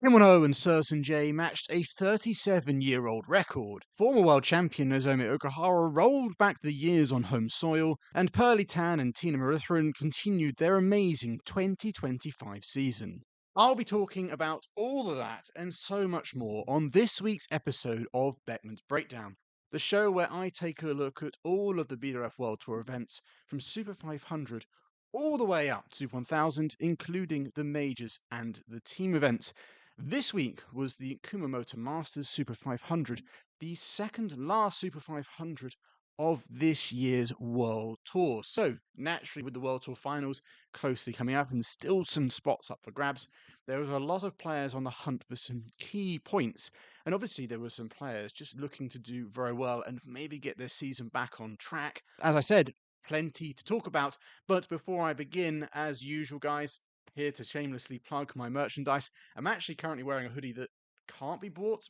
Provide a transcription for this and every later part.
Kimono and J matched a 37-year-old record. Former world champion Nozomi Okuhara rolled back the years on home soil, and Pearly and Thinaah continued their amazing 2025 season. I'll be talking about all of that and so much more on this week's episode of Beckman's Breakdown, the show where I take a look at all of the BWF World Tour events from Super 500 all the way up to Super 1000, including the majors and the team events. This week was the Kumamoto Masters Super 500, the second last Super 500 of this year's World Tour. So, naturally, with the World Tour finals closely coming up and still some spots up for grabs, there was a lot of players on the hunt for some key points. And obviously, there were some players just looking to do very well and maybe get their season back on track. As I said, plenty to talk about. But before I begin, as usual, guys, here to shamelessly plug my merchandise. I'm actually currently wearing a hoodie that can't be bought.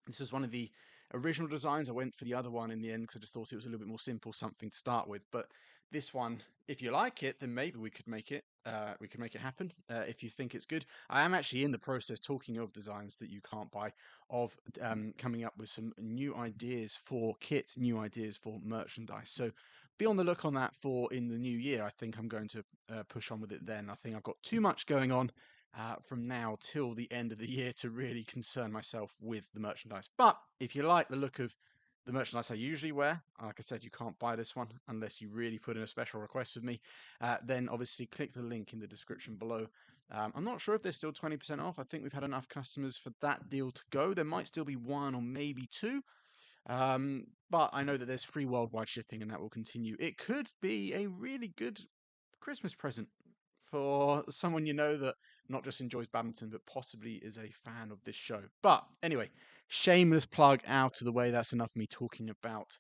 This was one of the original designs. I went for the other one in the end because I just thought it was a little bit more simple, something to start with. But this one, if you like it, then maybe we could make it. We could make it happen if you think it's good. I am actually in the process, talking of designs that you can't buy, of coming up with some new ideas for kit, new ideas for merchandise. So be on the look on that for in the new year. I think I'm going to push on with it then. I think I've got too much going on from now till the end of the year to really concern myself with the merchandise. But if you like the look of the merchandise I usually wear, like I said, you can't buy this one unless you really put in a special request with me, then obviously click the link in the description below. I'm not sure if there's still 20% off. I think we've had enough customers for that deal to go. There might still be one or maybe two. But I know that there's free worldwide shipping and that will continue. It could be a really good Christmas present for someone you know that not just enjoys badminton, but possibly is a fan of this show. But anyway, shameless plug out of the way. That's enough of me talking about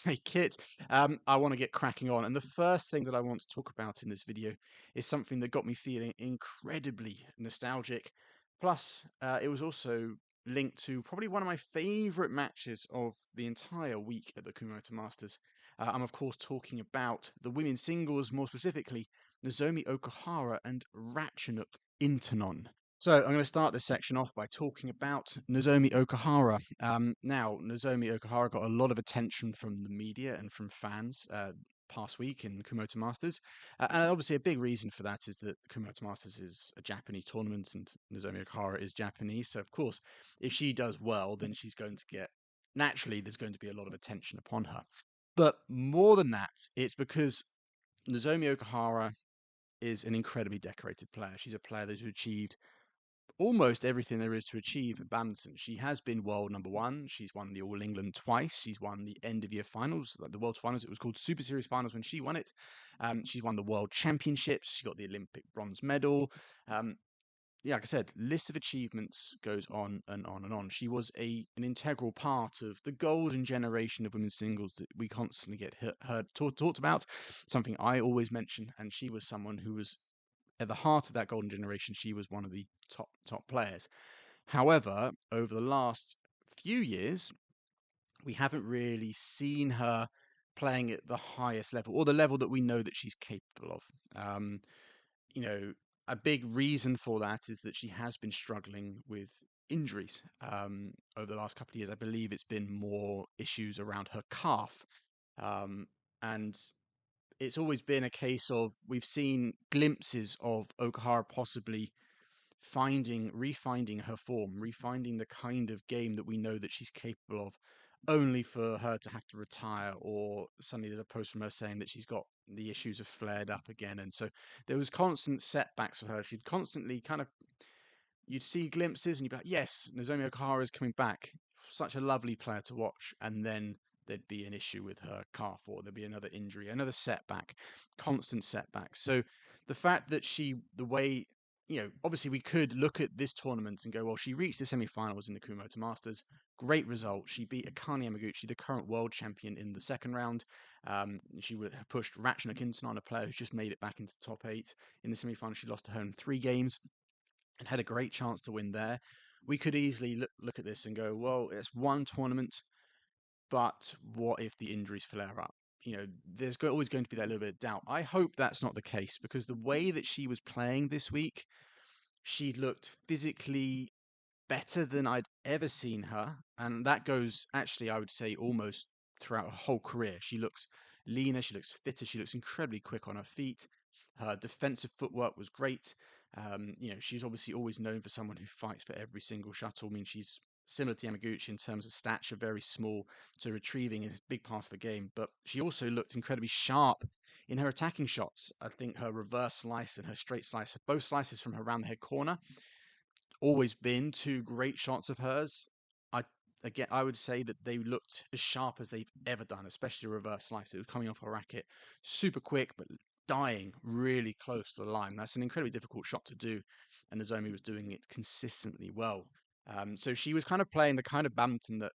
my kit. I want to get cracking on. And the first thing that I want to talk about in this video is something that got me feeling incredibly nostalgic. Plus, it was also linked to probably one of my favorite matches of the entire week at the Kumamoto Masters. I'm, of course, talking about the women's singles, more specifically, Nozomi Okuhara and Ratchanok Intanon. So I'm going to start this section off by talking about Nozomi Okuhara. Now, Nozomi Okuhara got a lot of attention from the media and from fans past week in Kumamoto Masters. And obviously a big reason for that is that the Kumamoto Masters is a Japanese tournament and Nozomi Okuhara is Japanese. So, of course, if she does well, then she's going to get... Naturally, there's going to be a lot of attention upon her. But more than that, it's because Nozomi Okuhara is an incredibly decorated player. She's a player that's achieved almost everything there is to achieve at badminton. She has been world number one. She's won the All England twice. She's won the end of year finals, like the World Finals. It was called Super Series Finals when she won it. She's won the World Championships. She got the Olympic bronze medal. Yeah, like I said, list of achievements goes on and on and on. She was an integral part of the golden generation of women's singles that we constantly get heard talked about. Something I always mention, and she was someone who was at the heart of that golden generation. She was one of the top players. However, over the last few years, we haven't really seen her playing at the highest level, or the level that we know that she's capable of. You know, a big reason for that is that she has been struggling with injuries over the last couple of years. I believe it's been more issues around her calf. And it's always been a case of we've seen glimpses of Okuhara possibly refinding her form, refinding the kind of game that we know that she's capable of, only for her to have to retire, or suddenly there's a post from her saying that she's got the issues have flared up again. And so there was constant setbacks for her. She'd constantly you'd see glimpses and you'd be like, yes, Nozomi Okuhara is coming back. Such a lovely player to watch. And then there'd be an issue with her calf, or there'd be another injury, another setback, constant setbacks. So the fact that the way, obviously we could look at this tournament and go, well, she reached the semi-finals in the Kumamoto Masters. Great result. She beat Akane Yamaguchi, the current world champion, in the second round. She would have pushed Ratchanok Intanon, a player who's just made it back into the top 8. In the semi-final, she lost to her in 3 games and had a great chance to win there. We could easily look at this and go, well, it's one tournament, but what if the injuries flare up? There's always going to be that little bit of doubt. I hope that's not the case, because the way that she was playing this week, She looked physically better than I'd ever seen her. And that goes actually, I would say, almost throughout her whole career. She looks leaner, she looks fitter, she looks incredibly quick on her feet. Her defensive footwork was great. She's obviously always known for someone who fights for every single shuttle. I mean, she's similar to Yamaguchi in terms of stature, very small, so retrieving is a big part of the game. But she also looked incredibly sharp in her attacking shots. I think her reverse slice and her straight slice, both slices from her round the head corner, always been two great shots of hers. I Again, I would say that they looked as sharp as they've ever done, especially a reverse slice. It was coming off her racket, super quick, but dying really close to the line. That's an incredibly difficult shot to do, and Nozomi was doing it consistently well. So she was kind of playing the kind of badminton that,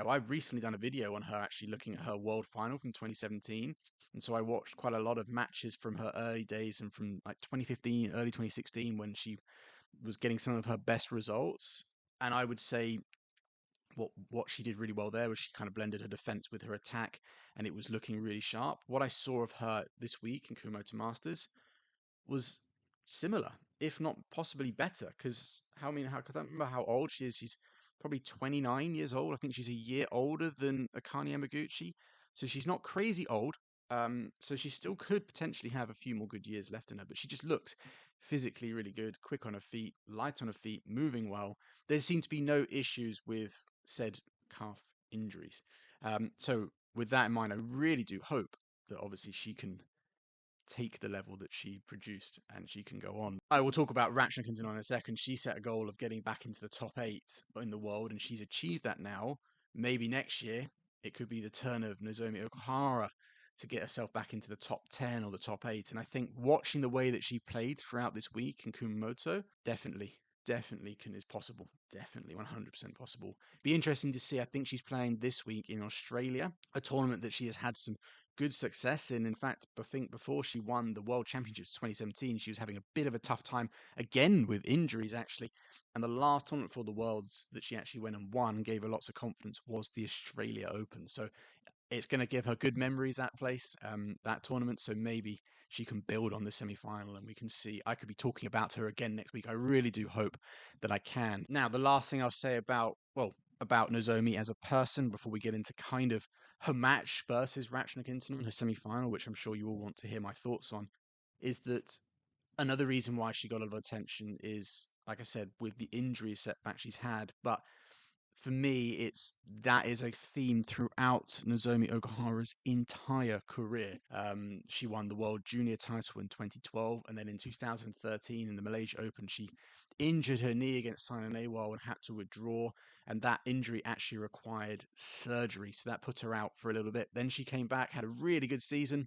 I've recently done a video on her actually looking at her world final from 2017. And so I watched quite a lot of matches from her early days and from like 2015, early 2016 when she was getting some of her best results. And I would say what she did really well there was she kind of blended her defense with her attack, and it was looking really sharp. What I saw of her this week in Kumamoto Masters was similar, if not possibly better. Because I don't remember how old she is. She's probably 29 years old. I think she's a year older than Akane Yamaguchi, so she's not crazy old. So she still could potentially have a few more good years left in her, but she just looks physically really good, quick on her feet, light on her feet, moving well. There seem to be no issues with said calf injuries. So with that in mind, I really do hope that obviously she can take the level that she produced and she can go on. I will talk about Ratchanok in a second. She set a goal of getting back into the top 8 in the world, and she's achieved that now. Maybe next year it could be the turn of Nozomi Okuhara to get herself back into the top 10 or the top 8. And I think watching the way that she played throughout this week in Kumamoto, definitely is possible. Definitely 100% possible. Be interesting to see. I think she's playing this week in Australia, a tournament that she has had some good success in. In fact, I think before she won the World Championships 2017, she was having a bit of a tough time again with injuries, actually. And the last tournament for the Worlds that she actually went and won and gave her lots of confidence was the Australia Open. So it's going to give her good memories, that place, that tournament. So maybe she can build on the semi-final and we can see. I could be talking about her again next week. I really do hope that I can. Now, the last thing I'll say about Nozomi as a person before we get into kind of her match versus Ratchanok Intanon, her semi-final, which I'm sure you all want to hear my thoughts on, is that another reason why she got a lot of attention is, like I said, with the injury setback she's had. But for me, that is a theme throughout Nozomi Okuhara's entire career. She won the World Junior title in 2012, and then in 2013 in the Malaysia Open, she injured her knee against Sina Nehwal and had to withdraw, and that injury actually required surgery, so that put her out for a little bit. Then she came back, had a really good season.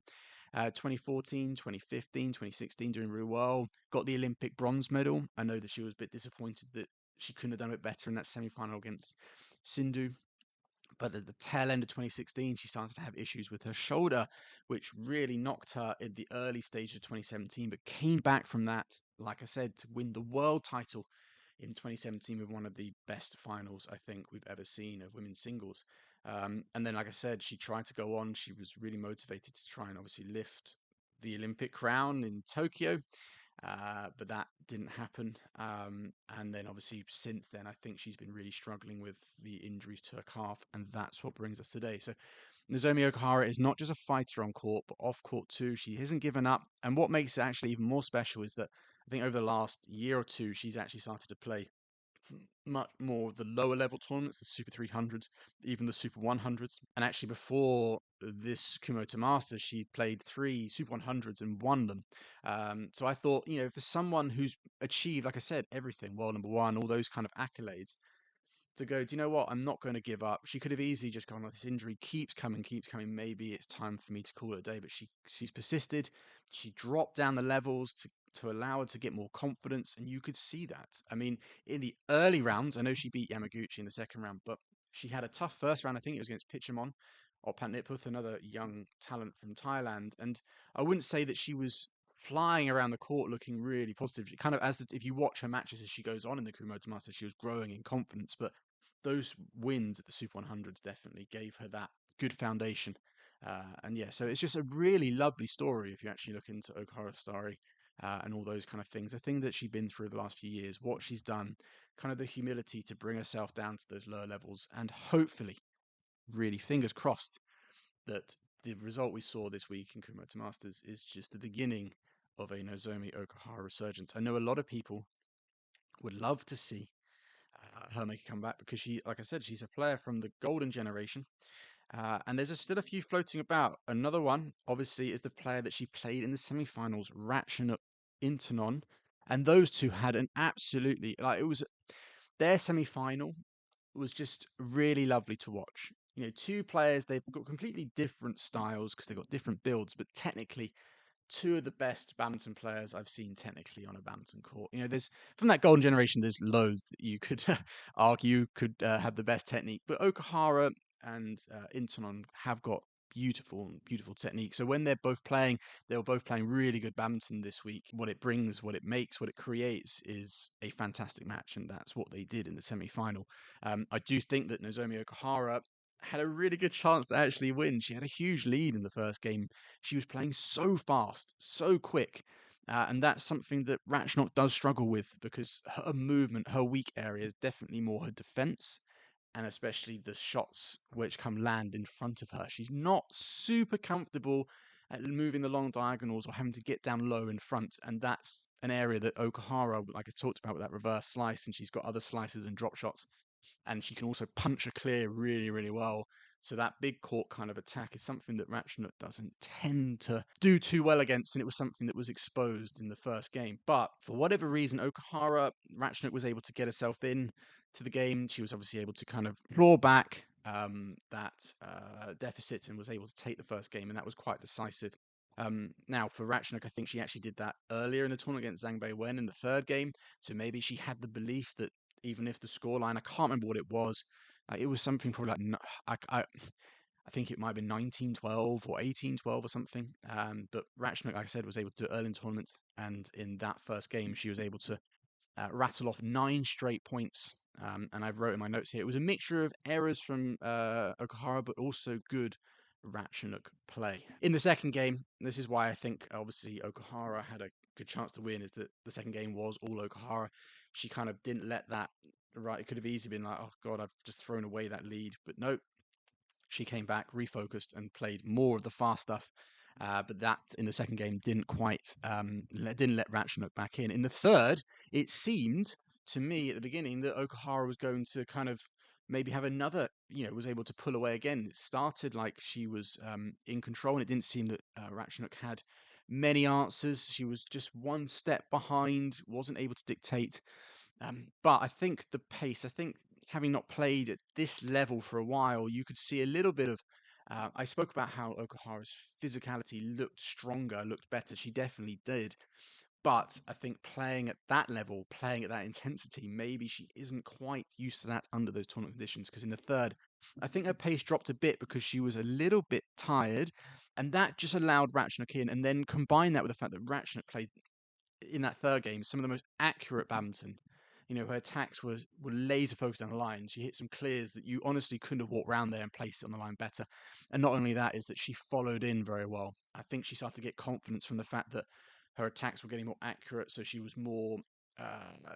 2014, 2015, 2016, doing really well. Got the Olympic bronze medal. I know that she was a bit disappointed that she couldn't have done it better in that semi-final against Sindhu. But at the tail end of 2016, she started to have issues with her shoulder, which really knocked her in the early stage of 2017, but came back from that, like I said, to win the world title in 2017 with one of the best finals I think we've ever seen of women's singles. And then, like I said, she tried to go on. She was really motivated to try and obviously lift the Olympic crown in Tokyo. But that didn't happen. And then obviously since then, I think she's been really struggling with the injuries to her calf, and that's what brings us today. So Nozomi Okuhara is not just a fighter on court, but off court too. She hasn't given up. And what makes it actually even more special is that I think over the last year or two, she's actually started to play much more of the lower level tournaments, the Super 300s, even the Super 100s. And actually, before this Kumamoto Masters, she played 3 Super 100s and won them. So I thought, for someone who's achieved, like I said, everything, world number one, all those kind of accolades, to go, do you know what? I'm not going to give up. She could have easily just gone, oh, this injury keeps coming, keeps coming. Maybe it's time for me to call it a day. But she's persisted. She dropped down the levels to allow her to get more confidence. And you could see that. I mean, in the early rounds, I know she beat Yamaguchi in the second round, but she had a tough first round. I think it was against Pitchamon or Patniput, another young talent from Thailand. And I wouldn't say that she was flying around the court looking really positive. She kind of, if you watch her matches as she goes on in the Kumamoto Masters, she was growing in confidence. But those wins at the Super 100s definitely gave her that good foundation. And yeah, so it's just a really lovely story if you actually look into Okuhara's story. and all those kind of things. The thing that she's been through the last few years, what she's done, kind of the humility to bring herself down to those lower levels, and hopefully, really fingers crossed, that the result we saw this week in Kumamoto Masters is just the beginning of a Nozomi Okuhara resurgence. I know a lot of people would love to see her make a comeback because she, like I said, she's a player from the golden generation. And there's still a few floating about. Another one, obviously, is the player that she played in the semi-finals, Ratchanok Intanon. And those two had an absolutely, like, it was their semi-final was just really lovely to watch. You know, two players, they've got completely different styles because they've got different builds, but technically two of the best badminton players I've seen technically on a badminton court. You know, there's from that golden generation, there's loads that you could argue could have the best technique, but Okuhara and Intanon have got beautiful technique. So when they're both playing, they were both playing really good badminton this week. What it brings, what it makes, what it creates is a fantastic match, and that's what they did in the semi-final. I do think that Nozomi Okuhara had a really good chance to actually win. She had a huge lead in the first game. She was playing so fast, so quick. And that's something that Ratchanok does struggle with because her movement, her weak area is definitely more her defense and especially the shots which come land in front of her. She's not super comfortable at moving the long diagonals or having to get down low in front. And that's an area that Okuhara, like I talked about with that reverse slice, and she's got other slices and drop shots, and she can also punch a clear really well. So that big court kind of attack is something that Ratchanok doesn't tend to do too well against, and it was something that was exposed in the first game. But for whatever reason, Okuhara, Ratchanok was able to get herself in to the game. She was obviously able to kind of claw back that deficit and was able to take the first game, and that was quite decisive. Now, for Ratchanok, I think she actually did that earlier in the tournament against Zhang Beiwen in the third game, so maybe she had the belief that even if the scoreline, I can't remember what it was something probably like, I think it might have been 19-12 or 18-12 or something. But Ratchanok, like I said, was able to do it early in tournaments, and in that first game, she was able to rattle off 9 straight points. And I've wrote in my notes here, it was a mixture of errors from Okuhara, but also good Ratchanok play. In the second game, this is why I think obviously Okuhara had a good chance to win, is that the second game was all Okuhara. She kind of didn't let that, right, it could have easily been like, oh God, I've just thrown away that lead. But no, she came back, refocused, and played more of the fast stuff. But that in the second game didn't quite didn't let Ratchanok back in. In the third, it seemed to me at the beginning that Okuhara was going to kind of maybe have another, was able to pull away again. It started like she was in control, and it didn't seem that Ratchanok had many answers. She was just one step behind, wasn't able to dictate. But I think the pace, I think having not played at this level for a while, you could see a little bit of. I spoke about how Okuhara's physicality looked stronger, looked better. She definitely did. But I think playing at that level, playing at that intensity, maybe she isn't quite used to that under those tournament conditions. Because in the third, I think her pace dropped a bit because she was a little bit tired. And that just allowed Ratchanok in. And then combine that with the fact that Ratchanok played in that third game some of the most accurate badminton. Her attacks were laser focused on the line. She hit some clears that you honestly couldn't have walked around there and placed it on the line better. And not only that, is that she followed in very well. I think she started to get confidence from the fact that her attacks were getting more accurate, so she was more.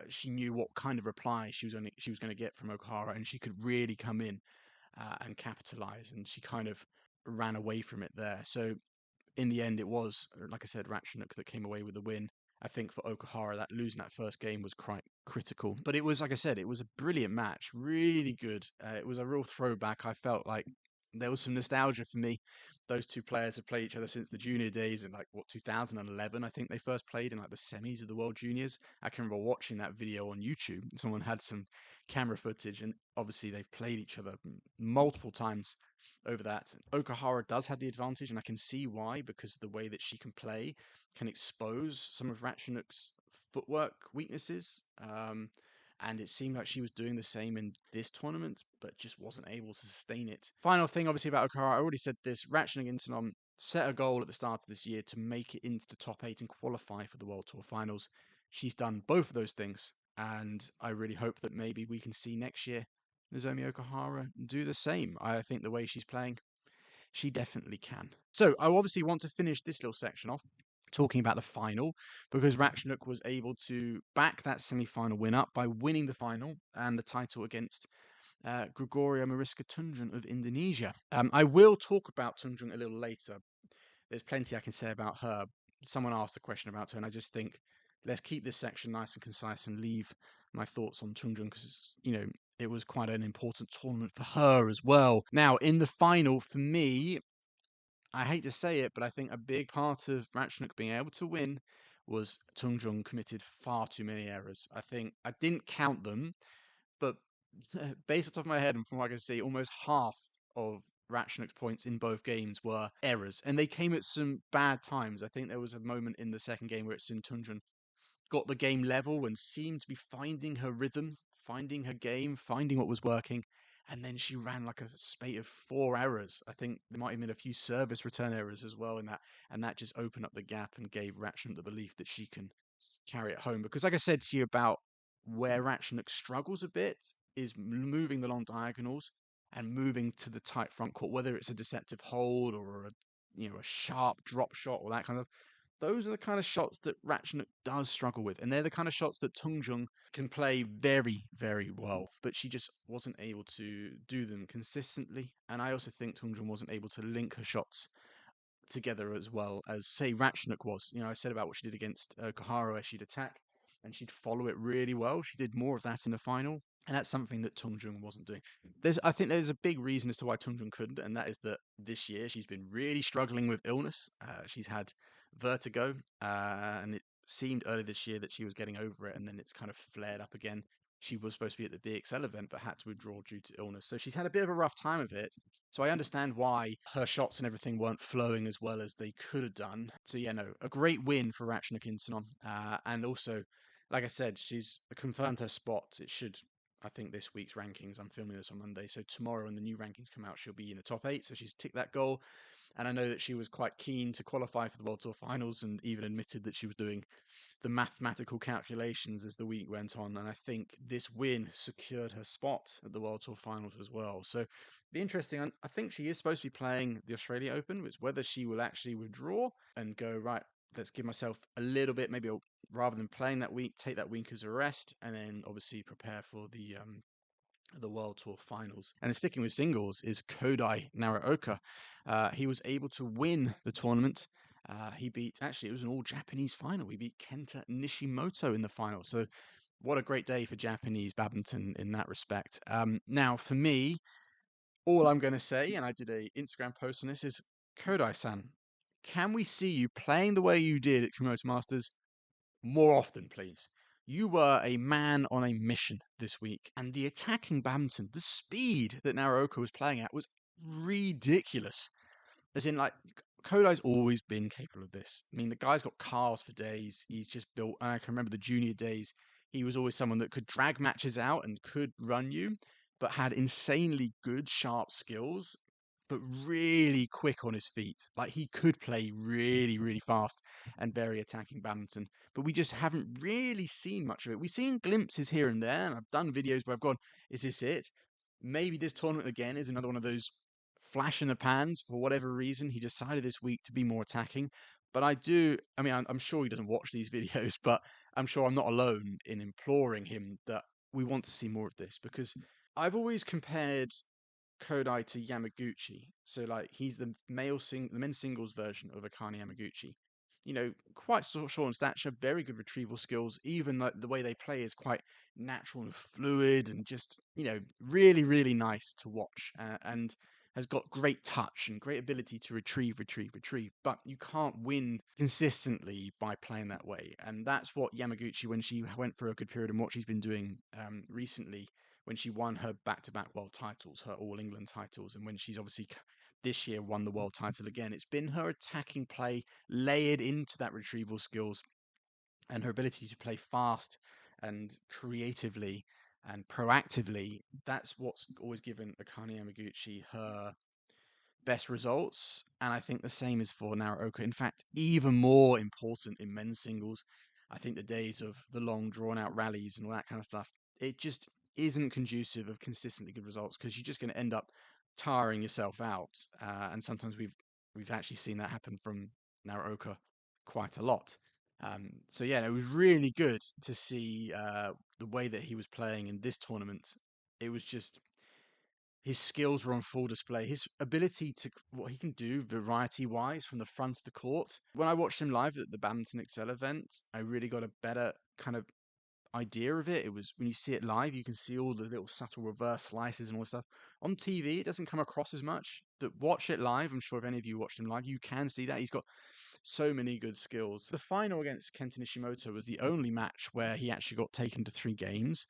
She knew what kind of reply she was going to get from Okuhara, and she could really come in and capitalize. And she kind of ran away from it there. So in the end, it was, like I said, Ratchanok that came away with the win. I think for Okuhara, that losing that first game was quite critical. But it was, like I said, it was a brilliant match, really good. It was a real throwback. I felt like there was some nostalgia for me. Those two players have played each other since the junior days in 2011. I think they first played in the semis of the World Juniors. I can remember watching that video on YouTube. Someone had some camera footage, and obviously they've played each other multiple times over that. Okuhara does have the advantage, and I can see why, because the way that she can play can expose some of Ratchanok's footwork weaknesses. And it seemed like she was doing the same in this tournament, but just wasn't able to sustain it. Final thing, obviously, about Okuhara, I already said this. Ratchanok Intanon set a goal at the start of this year to make it into the top 8 and qualify for the World Tour Finals. She's done both of those things, and I really hope that maybe we can see next year Nozomi Okuhara do the same. I think the way she's playing, she definitely can. So I obviously want to finish this little section off talking about the final, because Ratchanok was able to back that semi-final win up by winning the final and the title against Gregoria Mariska Tunjung of Indonesia. I will talk about Tunjung a little later. There's plenty I can say about her. Someone asked a question about her, and I just think let's keep this section nice and concise and leave my thoughts on Tunjung because, it was quite an important tournament for her as well. Now, in the final, for me, I hate to say it, but I think a big part of Ratchanok being able to win was Tunjung committed far too many errors. I think I didn't count them, but based on top of my head and from what I can see, almost half of Ratchanok's points in both games were errors, and they came at some bad times. I think there was a moment in the second game where Sin Tunjung got the game level and seemed to be finding her rhythm, finding her game, finding what was working. And then she ran like a spate of 4 errors. I think there might have been a few service return errors as well in that. And that just opened up the gap and gave Ratchanok the belief that she can carry it home. Because like I said to you about where Ratchanok struggles a bit is moving the long diagonals and moving to the tight front court, whether it's a deceptive hold or a sharp drop shot or that kind of. Those are the kind of shots that Ratchanok does struggle with, and they're the kind of shots that Tunjung can play very, very well. But she just wasn't able to do them consistently, and I also think Tunjung wasn't able to link her shots together as well as, say, Ratchanok was. I said about what she did against Okuhara, where she'd attack and she'd follow it really well. She did more of that in the final, and that's something that Tunjung wasn't doing. I think there's a big reason as to why Tunjung couldn't, and that is that this year she's been really struggling with illness. She's had vertigo, and it seemed early this year that she was getting over it, and then it's kind of flared up again. She was supposed to be at the BXL event, but had to withdraw due to illness. So she's had a bit of a rough time of it. So I understand why her shots and everything weren't flowing as well as they could have done. So yeah, no, a great win for Ratchanok Intanon. And also, like I said, she's confirmed her spot. It should, I think, this week's rankings. I'm filming this on Monday. So tomorrow when the new rankings come out, she'll be in the top 8. So she's ticked that goal. And I know that she was quite keen to qualify for the World Tour Finals and even admitted that she was doing the mathematical calculations as the week went on. And I think this win secured her spot at the World Tour Finals as well. So be interesting. I think she is supposed to be playing the Australia Open, which whether she will actually withdraw and go, right, let's give myself a little bit, maybe rather than playing that week, take that week as a rest, and then obviously prepare for the World Tour Finals. And sticking with singles is Kodai Naraoka. He was able to win the tournament. It was an all-Japanese final. He beat Kenta Nishimoto in the final. So what a great day for Japanese badminton in that respect. Now, for me, all I'm going to say, and I did a Instagram post on this, is Kodai-san, can we see you playing the way you did at Kumamoto Masters more often, please? You were a man on a mission this week, and the attacking badminton, the speed that Naraoka was playing at was ridiculous. As in, like, Kodai's always been capable of this. I mean, the guy's got cars for days. He's just built, and I can remember the junior days, he was always someone that could drag matches out and could run you, but had insanely good, sharp skills, but really quick on his feet. Like, he could play really, really fast and very attacking badminton, but we just haven't really seen much of it. We've seen glimpses here and there, and I've done videos where I've gone, is this it? Maybe this tournament again is another one of those flash in the pans. For whatever reason, he decided this week to be more attacking. But I'm sure he doesn't watch these videos, but I'm sure I'm not alone in imploring him that we want to see more of this, because I've always compared Kodai to Yamaguchi. So like he's the men's singles version of Akane Yamaguchi. Quite short in stature, very good retrieval skills. Even like the way they play is quite natural and fluid, and just really really nice to watch. And has got great touch and great ability to retrieve. But you can't win consistently by playing that way. And that's what Yamaguchi, when she went for a good period and what she's been doing recently, when she won her back-to-back world titles, her All England titles, and when she's obviously this year won the world title again, it's been her attacking play layered into that retrieval skills and her ability to play fast and creatively and proactively. That's what's always given Akane Yamaguchi her best results. And I think the same is for Naraoka. In fact, even more important in men's singles. I think the days of the long drawn out rallies and all that kind of stuff, it just isn't conducive of consistently good results, because you're just going to end up tiring yourself out. And sometimes we've actually seen that happen from Naraoka quite a lot. So yeah, it was really good to see the way that he was playing in this tournament. It was just his skills were on full display. His ability to what he can do variety wise from the front of the court. When I watched him live at the Badminton Excel event, I really got a better kind of idea of it. It was when you see it live, you can see all the little subtle reverse slices and all this stuff. On TV, it doesn't come across as much. But watch it live. I'm sure if any of you watched him live, you can see that he's got so many good skills. The final against Kenta Nishimoto was the only match where he actually got taken to 3 games.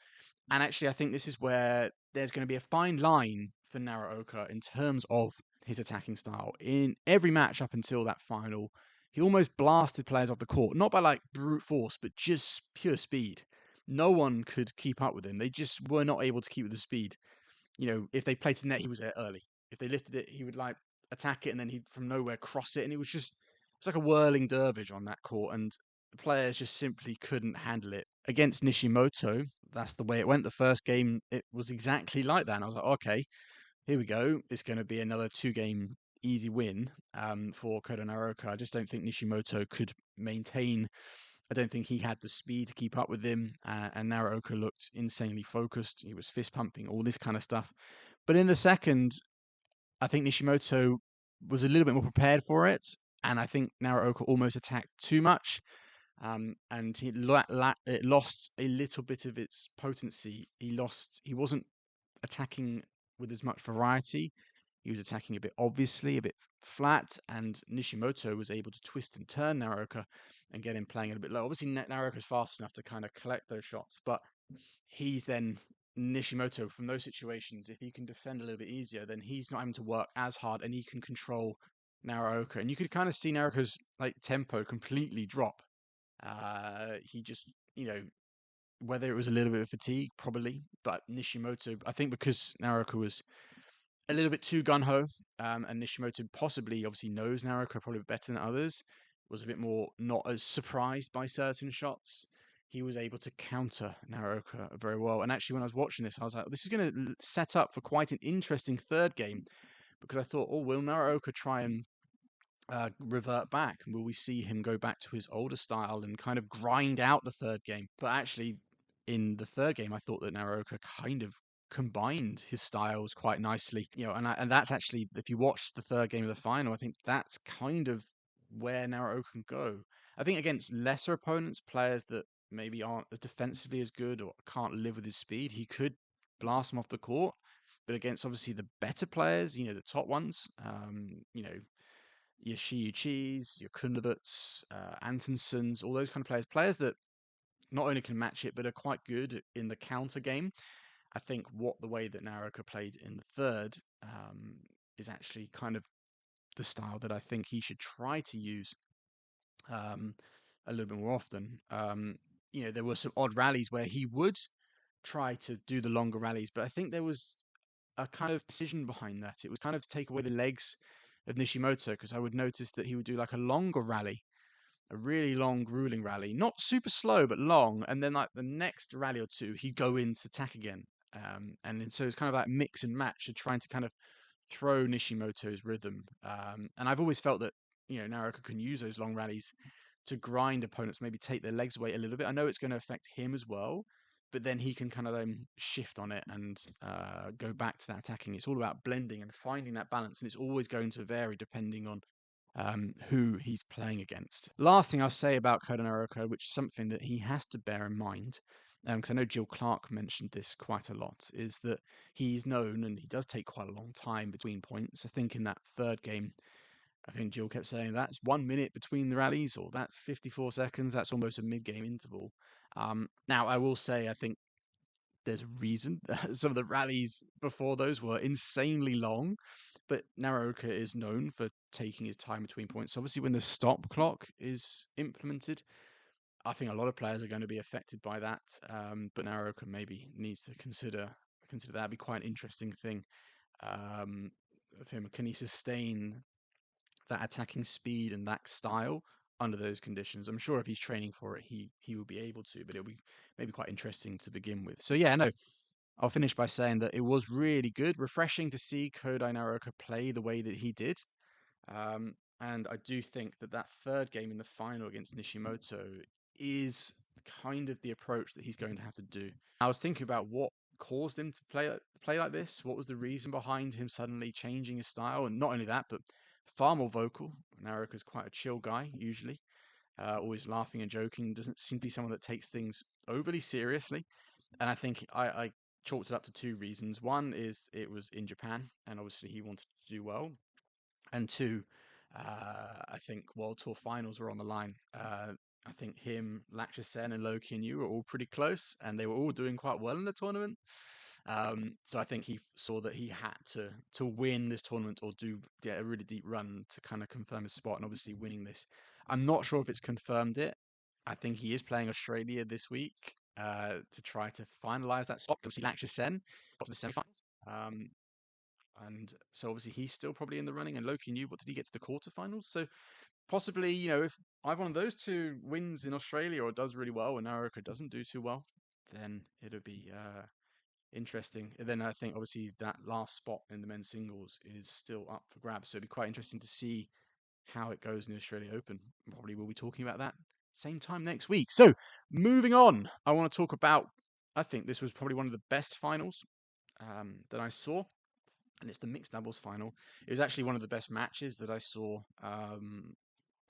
And actually, I think this is where there's going to be a fine line for Naraoka in terms of his attacking style. In every match up until that final, he almost blasted players off the court, not by like brute force, but just pure speed. No one could keep up with him. They just were not able to keep with the speed. If they played to net, he was there early. If they lifted it, he would like attack it and then he'd from nowhere cross it. And it's like a whirling dervish on that court. And the players just simply couldn't handle it. Against Nishimoto, that's the way it went. The first game, it was exactly like that. And I was like, okay, here we go. It's going to be another 2-game easy win for Kodai Naraoka. I just don't think Nishimoto could maintain. I don't think he had the speed to keep up with him. And Naraoka looked insanely focused. He was fist pumping, all this kind of stuff. But in the second, I think Nishimoto was a little bit more prepared for it. And I think Naraoka almost attacked too much. And it lost a little bit of its potency. He wasn't attacking with as much variety. He was attacking a bit obviously, a bit flat, and Nishimoto was able to twist and turn Naraoka and get him playing a little bit low. Obviously, Naraoka's fast enough to kind of collect those shots, but he's then Nishimoto from those situations. If he can defend a little bit easier, then he's not having to work as hard, and he can control Naraoka. And you could kind of see Naraoka's like tempo completely drop. He just, whether it was a little bit of fatigue, probably, but Nishimoto, I think because Naraoka was a little bit too gun-ho, and Nishimoto possibly, obviously knows Naraoka probably better than others, was a bit more not as surprised by certain shots. He was able to counter Naraoka very well. And actually, when I was watching this, I was like, this is going to set up for quite an interesting third game, because I thought, oh, will Naraoka try and revert back? Will we see him go back to his older style and kind of grind out the third game? But actually, in the third game, I thought that Naraoka kind of combined his styles quite nicely. And that's actually, if you watch the third game of the final, I think that's kind of where Naraoka can go. I think against lesser opponents, players that maybe aren't as defensively as good or can't live with his speed, he could blast them off the court. But against obviously the better players, the top ones, your Shiuchis, your Kunderbuts, Antonsons, all those kind of players that not only can match it, but are quite good in the counter game. I think the way that Naraoka played in the third is actually kind of the style that I think he should try to use a little bit more often. There were some odd rallies where he would try to do the longer rallies, but I think there was a kind of decision behind that. It was kind of to take away the legs of Nishimoto, because I would notice that he would do like a longer rally, a really long, grueling rally, not super slow, but long. And then like the next rally or two, he'd go into attack again. And then, so it's kind of like mix and match of trying to kind of throw Nishimoto's rhythm. And I've always felt that, Naraoka can use those long rallies to grind opponents, maybe take their legs away a little bit. I know it's going to affect him as well, but then he can kind of shift on it and go back to that attacking. It's all about blending and finding that balance, and it's always going to vary depending on who he's playing against. Last thing I'll say about Kodai Naraoka, which is something that he has to bear in mind, because I know Jill Clark mentioned this quite a lot, is that he's known, and he does take quite a long time between points. I think in that third game, I think Jill kept saying that's 1 minute between the rallies, or that's 54 seconds. That's almost a mid-game interval. Now, I will say, I think there's a reason. Some of the rallies before those were insanely long, but Naraoka is known for taking his time between points. Obviously, when the stop clock is implemented, I think a lot of players are going to be affected by that. But Naraoka maybe needs to consider that. That'd be quite an interesting thing of him. Can he sustain that attacking speed and that style under those conditions? I'm sure if he's training for it, he will be able to, but it'll be maybe quite interesting to begin with. So yeah, no, I'll finish by saying that it was really good, refreshing to see Kodai Naraoka play the way that he did. And I do think that that third game in the final against Nishimoto is kind of the approach that he's going to have to do. I was thinking about what caused him to play like this. What was the reason behind him suddenly changing his style? And not only that, but far more vocal. Naraoka's quite a chill guy usually, always laughing and joking. Doesn't seem to be someone that takes things overly seriously. And I think I chalked it up to two reasons. One is it was in Japan, and obviously he wanted to do well. And two, I think World Tour finals were on the line. I think him, Sen, and Loki and you were all pretty close, and they were all doing quite well in the tournament. So I think he saw that he had to win this tournament or get a really deep run to kind of confirm his spot. And obviously, winning this, I'm not sure if it's confirmed it. I think he is playing Australia this week to try to finalize that spot. Obviously, Sen got to the semifinals. And so obviously he's still probably in the running. And Loki knew, what did he get to the quarterfinals? So possibly, if either one of those two wins in Australia or does really well and Naraoka doesn't do too well, then it'll be interesting. And then I think obviously that last spot in the men's singles is still up for grabs. So it'd be quite interesting to see how it goes in the Australia Open. Probably we'll be talking about that same time next week. So moving on, I want to talk about, I think this was probably one of the best finals that I saw, and it's the mixed doubles final. It was actually one of the best matches that I saw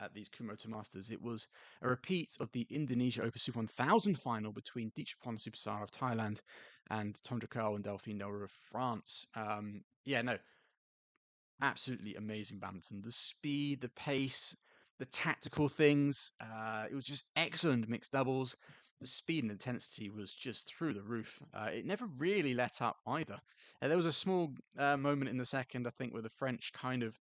at these Kumamoto Masters. It was a repeat of the Indonesia Open Super 1000 final between Ditchpon Superstar of Thailand and Tunjung and Delphine Delru of France. Absolutely amazing badminton. The speed, the pace, the tactical things. It was just excellent mixed doubles. The speed and intensity was just through the roof. It never really let up either. There was a small moment in the second, I think, where the French kind of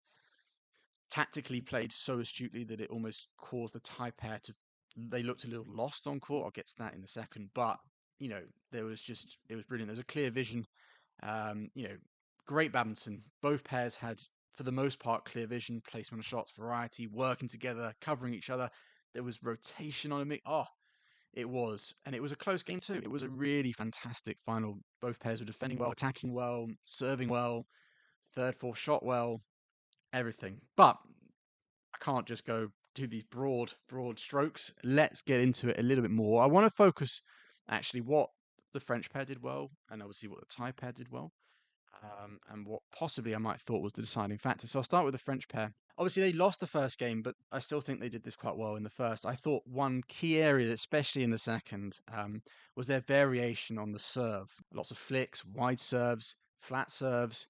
tactically played so astutely that it almost caused the Thai pair to. They looked a little lost on court. I'll get to that in a second. But, it was brilliant. There's a clear vision. Um, you know, Great badminton. Both pairs had, for the most part, clear vision, placement of shots, variety, working together, covering each other. There was rotation on a mix. Oh, it was. And it was a close game too. It was a really fantastic final. Both pairs were defending well, attacking well, serving well, third, fourth shot well, everything. But I can't just go do these broad strokes. Let's get into it a little bit more. I want to focus actually what the French pair did well, and obviously what the Thai pair did well, and what possibly I might thought was the deciding factor. So I'll start with the French pair. Obviously, they lost the first game, but I still think they did this quite well in the first. I thought one key area, especially in the second, was their variation on the serve. Lots of flicks, wide serves, flat serves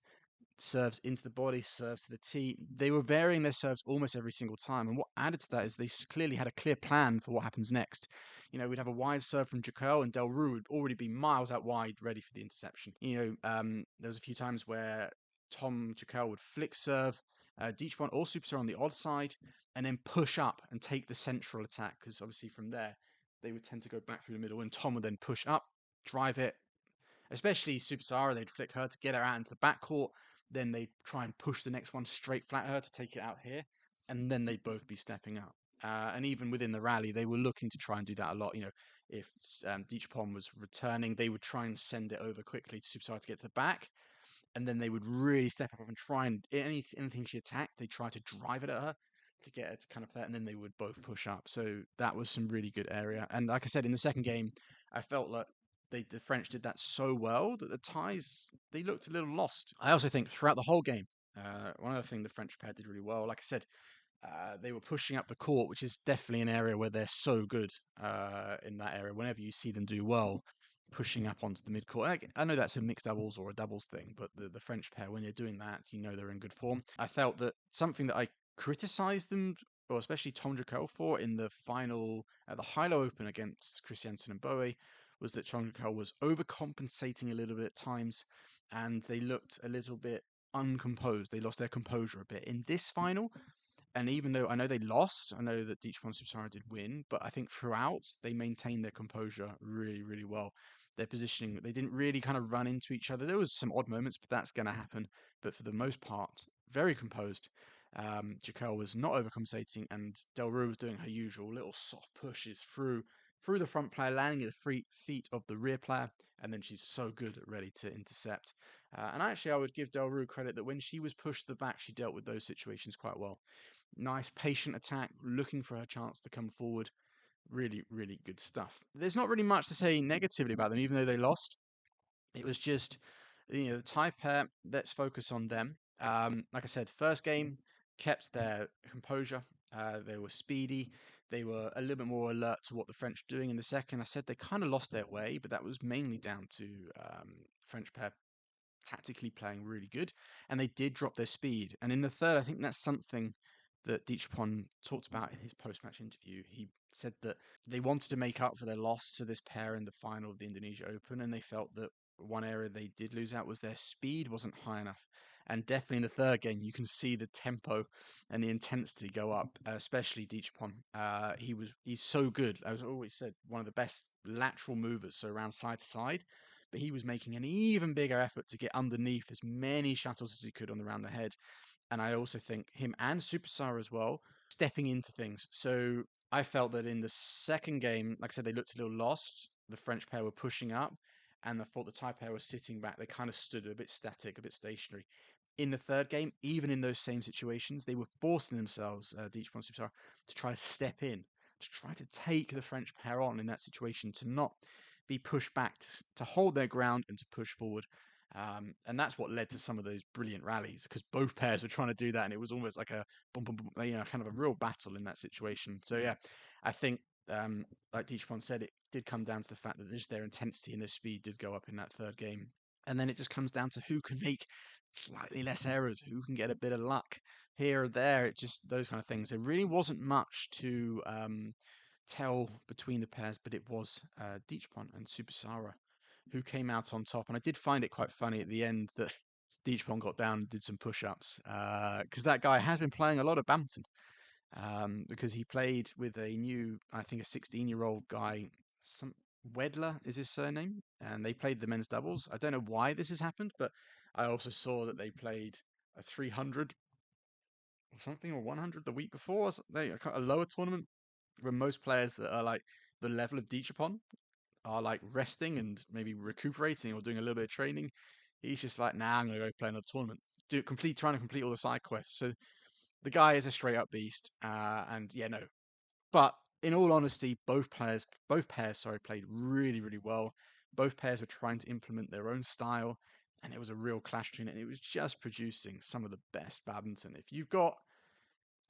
into the body, serves to the tee. They were varying their serves almost every single time. And what added to that is they clearly had a clear plan for what happens next. We'd have a wide serve from Jaquel, and Delru would already be miles out wide, ready for the interception. There was a few times where Tom Jaquel would flick serve, Deachbon or Superstar on the odd side, and then push up and take the central attack, because obviously from there, they would tend to go back through the middle, and Tom would then push up, drive it, especially Superstar, they'd flick her to get her out into the backcourt. Then they'd try and push the next one straight flat her to take it out here. And then they'd both be stepping up. And even within the rally, they were looking to try and do that a lot. If Deachpon was returning, they would try and send it over quickly to Superstar to get to the back. And then they would really step up and try and anything she attacked, they try to drive it at her to get her to kind of play it, and then they would both push up. So that was some really good area. And like I said, in the second game, I felt like the French did that so well that the Thais, they looked a little lost. I also think throughout the whole game, one other thing the French pair did really well, like I said, they were pushing up the court, which is definitely an area where they're so good in that area. Whenever you see them do well, pushing up onto the midcourt. I know that's a mixed doubles or a doubles thing, but the French pair, when they're doing that, they're in good form. I felt that something that I criticized them, or especially Tom Drakel, for in the final at the Hilo Open against Christiansen and Bowie, was that Tom Drakel was overcompensating a little bit at times, and they looked a little bit uncomposed. They lost their composure a bit. In this final, and even though I know they lost, I know that Deachpon Subsahara did win, but I think throughout they maintained their composure really, really well. Their positioning, they didn't really kind of run into each other. There was some odd moments, but that's going to happen. But for the most part, very composed. Jaquel was not overcompensating, and Delru was doing her usual little soft pushes through the front player, landing at the feet of the rear player, and then she's so good at ready to intercept. And actually, I would give Delru credit that when she was pushed to the back, she dealt with those situations quite well. Nice, patient attack, looking for her chance to come forward. Really, really good stuff. There's not really much to say negatively about them, even though they lost. It was just, the Thai pair, let's focus on them. Like I said, first game, kept their composure. They were speedy. They were a little bit more alert to what the French were doing. In the second, I said they kind of lost their way, but that was mainly down to French pair tactically playing really good, and they did drop their speed. And in the third, I think that's something that Deechapon talked about in his post-match interview. He said that they wanted to make up for their loss to this pair in the final of the Indonesia Open, and they felt that one area they did lose out was their speed wasn't high enough. And definitely in the third game, you can see the tempo and the intensity go up, especially Deechapon. He's so good. As I always said, one of the best lateral movers, so around side to side, but he was making an even bigger effort to get underneath as many shuttles as he could on the round ahead. And I also think him and Superstar as well, stepping into things. So I felt that in the second game, like I said, they looked a little lost. The French pair were pushing up, and I thought the Thai pair was sitting back. They kind of stood a bit static, a bit stationary. In the third game, even in those same situations, they were forcing themselves, Deechapon and Superstar, to try to step in, to try to take the French pair on in that situation, to not be pushed back, to hold their ground and to push forward. And that's what led to some of those brilliant rallies, because both pairs were trying to do that, and it was almost like a boom, boom, boom, kind of a real battle in that situation. So yeah, I think like Deechapon said, it did come down to the fact that just their intensity and their speed did go up in that third game, and then it just comes down to who can make slightly less errors, who can get a bit of luck here or there. It just those kind of things. There really wasn't much to tell between the pairs, but it was Deechapon and Supersara who came out on top. And I did find it quite funny at the end that Deechapon got down and did some push-ups, because that guy has been playing a lot of badminton, because he played with a new, I think, a 16-year-old guy, some Wedler is his surname, and they played the men's doubles. I don't know why this has happened, but I also saw that they played a 300 or something, or 100 the week before, a lower tournament where most players that are like the level of Deechapon are like resting and maybe recuperating or doing a little bit of training. He's just like, nah, I'm gonna go play another tournament. Trying to complete all the side quests. So the guy is a straight up beast. And yeah, no. But in all honesty, both pairs, sorry, played really, really well. Both pairs were trying to implement their own style, and it was a real clash between it. And it was just producing some of the best badminton. If you've got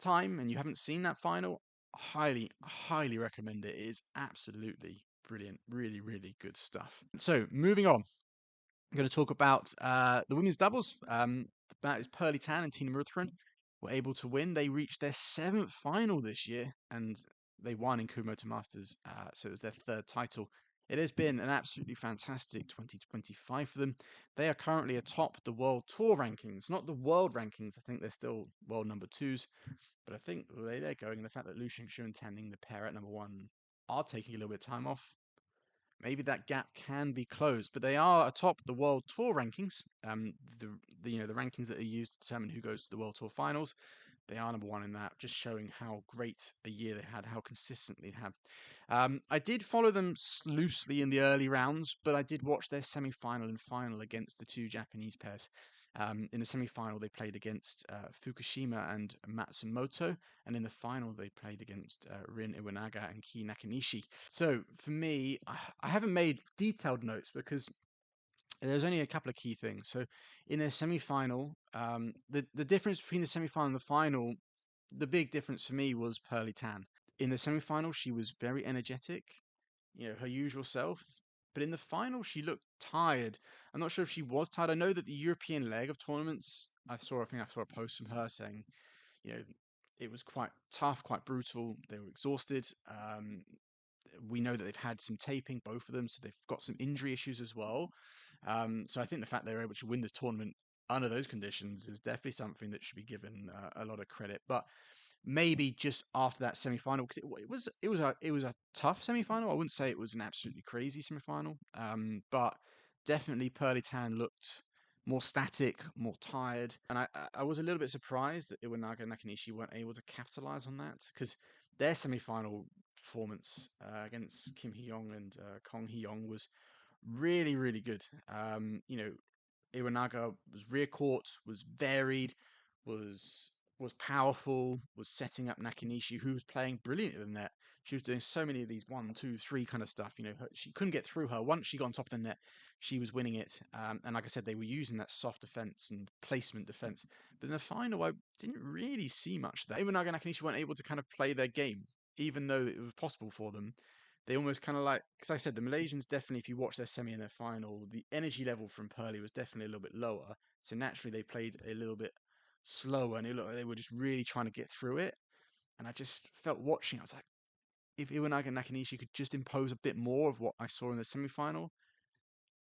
time and you haven't seen that final, highly, highly recommend it. It is absolutely brilliant. Really, really good stuff. So moving on, I'm going to talk about the women's doubles. That is Pearly Tan and Tina Murtharan were able to win. They reached their seventh final this year, and they won in Kumamoto Masters. So it was their third title. It has been an absolutely fantastic 2025 for them. They are currently atop the World Tour rankings, not the world rankings. I think they're still world number twos, but I think the way they're going, and the fact that Lu Xingxu and Tanning, the pair at number one, are taking a little bit of time off, maybe that gap can be closed. But they are atop the World Tour rankings. The rankings that are used to determine who goes to the World Tour finals. They are number one in that, just showing how great a year they had, how consistent they had. I did follow them loosely in the early rounds, but I did watch their semi-final and final against the two Japanese pairs. In the semi-final, they played against Fukushima and Matsumoto, and in the final, they played against Rin Iwanaga and Ki Nakanishi. So for me, I haven't made detailed notes because there's only a couple of key things. So in their semi-final, the difference between the semi-final and the final, the big difference for me was Pearly Tan. In the semi-final, she was very energetic, her usual self. But in the final, she looked tired. I'm not sure if she was tired. I know that the European leg of tournaments, I think I saw a post from her saying, you know, it was quite tough, quite brutal. They were exhausted. We know that they've had some taping, both of them, so they've got some injury issues as well. So I think the fact they were able to win this tournament under those conditions is definitely something that should be given a lot of credit. But maybe just after that semi-final, because it was a tough semi-final. I wouldn't say it was an absolutely crazy semi-final, but definitely Pearly Tan looked more static, more tired, and I was a little bit surprised that Iwanaga and Nakanishi weren't able to capitalize on that, because their semi-final performance against Kim Hee-young and Kong Hee-young was really, really good. Iwanaga was rear court, was varied, was was powerful, was setting up Nakanishi, who was playing brilliantly in the net. She was doing so many of these 1, 2, 3 kind of stuff. She couldn't get through her. Once she got on top of the net, she was winning it. And like I said, they were using that soft defense and placement defense. But in the final, I didn't really see much there. Even Naga Nakanishi weren't able to kind of play their game, even though it was possible for them. They almost kind of because I said, the Malaysians definitely, if you watch their semi and their final, the energy level from Pearly was definitely a little bit lower. So naturally, they played a little bit slower, and it looked like they were just really trying to get through it. And I just felt watching, I was like, if Iwanaga and Nakanishi could just impose a bit more of what I saw in the semi-final,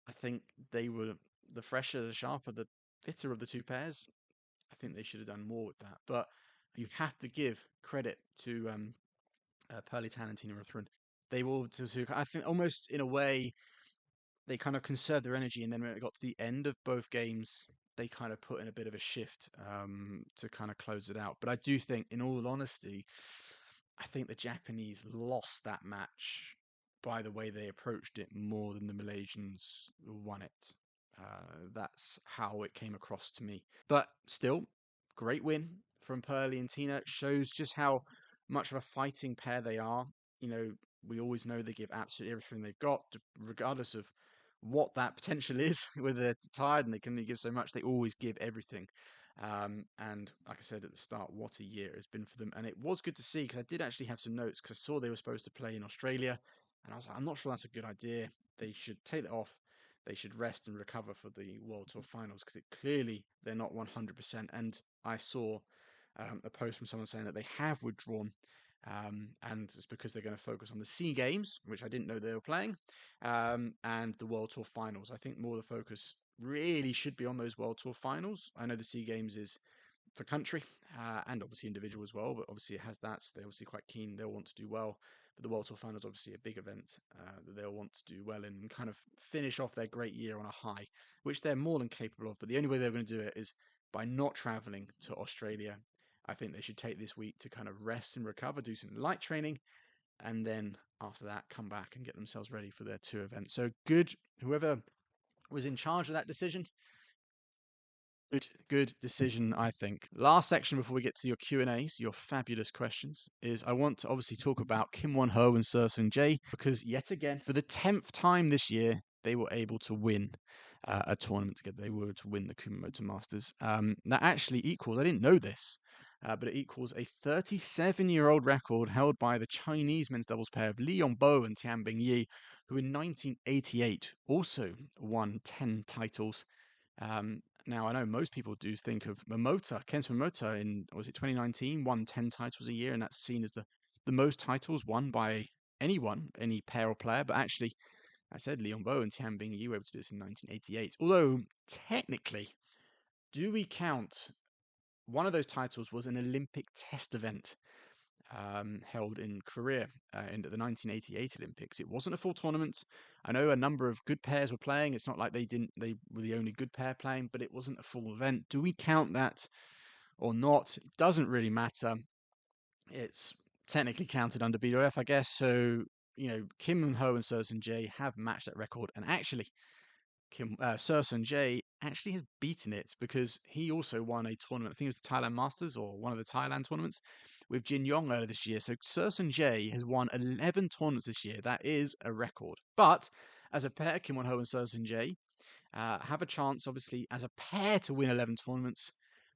I think they were the fresher, the sharper, the fitter of the two pairs. I think they should have done more with that. But you have to give credit to Pearly Tan and Tina Ruthven. They will, I think, almost in a way, they kind of conserved their energy, and then when it got to the end of both games, they kind of put in a bit of a shift to kind of close it out. But I do think, in all honesty, I think the Japanese lost that match by the way they approached it more than the Malaysians won it. That's how it came across to me. But still, great win from Pearly and Thinaah. Shows just how much of a fighting pair they are. We always know they give absolutely everything they've got, regardless of what that potential is, whether they're tired and they can only give so much, they always give everything. And like I said at the start, what a year it has been for them. And it was good to see, because I did actually have some notes, because I saw they were supposed to play in Australia, and I was like, I'm not sure that's a good idea. They should take that off. They should rest and recover for the World Tour Finals, because clearly they're not 100%. And I saw a post from someone saying that they have withdrawn, and it's because they're going to focus on the SEA Games, which I didn't know they were playing, and the World Tour Finals. I think more of the focus really should be on those World Tour Finals. I know the SEA Games is for country and obviously individual as well, but obviously it has that, so they're obviously quite keen. They'll want to do well. But the World Tour Finals obviously a big event that they'll want to do well in and kind of finish off their great year on a high, which they're more than capable of. But the only way they're going to do it is by not traveling to Australia. I think they should take this week to kind of rest and recover, do some light training, and then after that come back and get themselves ready for their two events. So good, whoever was in charge of that decision. Good decision, I think. Last section before we get to your Q&As, your fabulous questions, is I want to obviously talk about Kim Won-ho and Seung Jae, because yet again, for the 10th time this year, they were able to win a tournament together. They were to win the Kumamoto Masters. That actually equals, I didn't know this, but it equals a 37-year-old record held by the Chinese men's doubles pair of Li Yongbo and Tianbing Yi, who in 1988 also won 10 titles. Now, I know most people do think of Kento Momota in, was it 2019, won 10 titles a year, and that's seen as the most titles won by anyone, any pair or player. But actually, I said Li Yongbo and Tianbing Yi were able to do this in 1988. Although, technically, do we count one of those titles was an Olympic test event held in Korea in the 1988 Olympics. It wasn't a full tournament. I know a number of good pairs were playing. It's not like they were the only good pair playing, but it wasn't a full event. Do we count that or not? It doesn't really matter. It's technically counted under BWF, I guess. So, Kim Won-ho and Seung Jae have matched that record. And actually, Seung Jae actually has beaten it, because he also won a tournament. I think it was the Thailand Masters or one of the Thailand tournaments with Jin Yong earlier this year. So Seung Jae has won 11 tournaments this year. That is a record. But as a pair, Kim Won-ho and Seung Jae have a chance, obviously, as a pair to win 11 tournaments,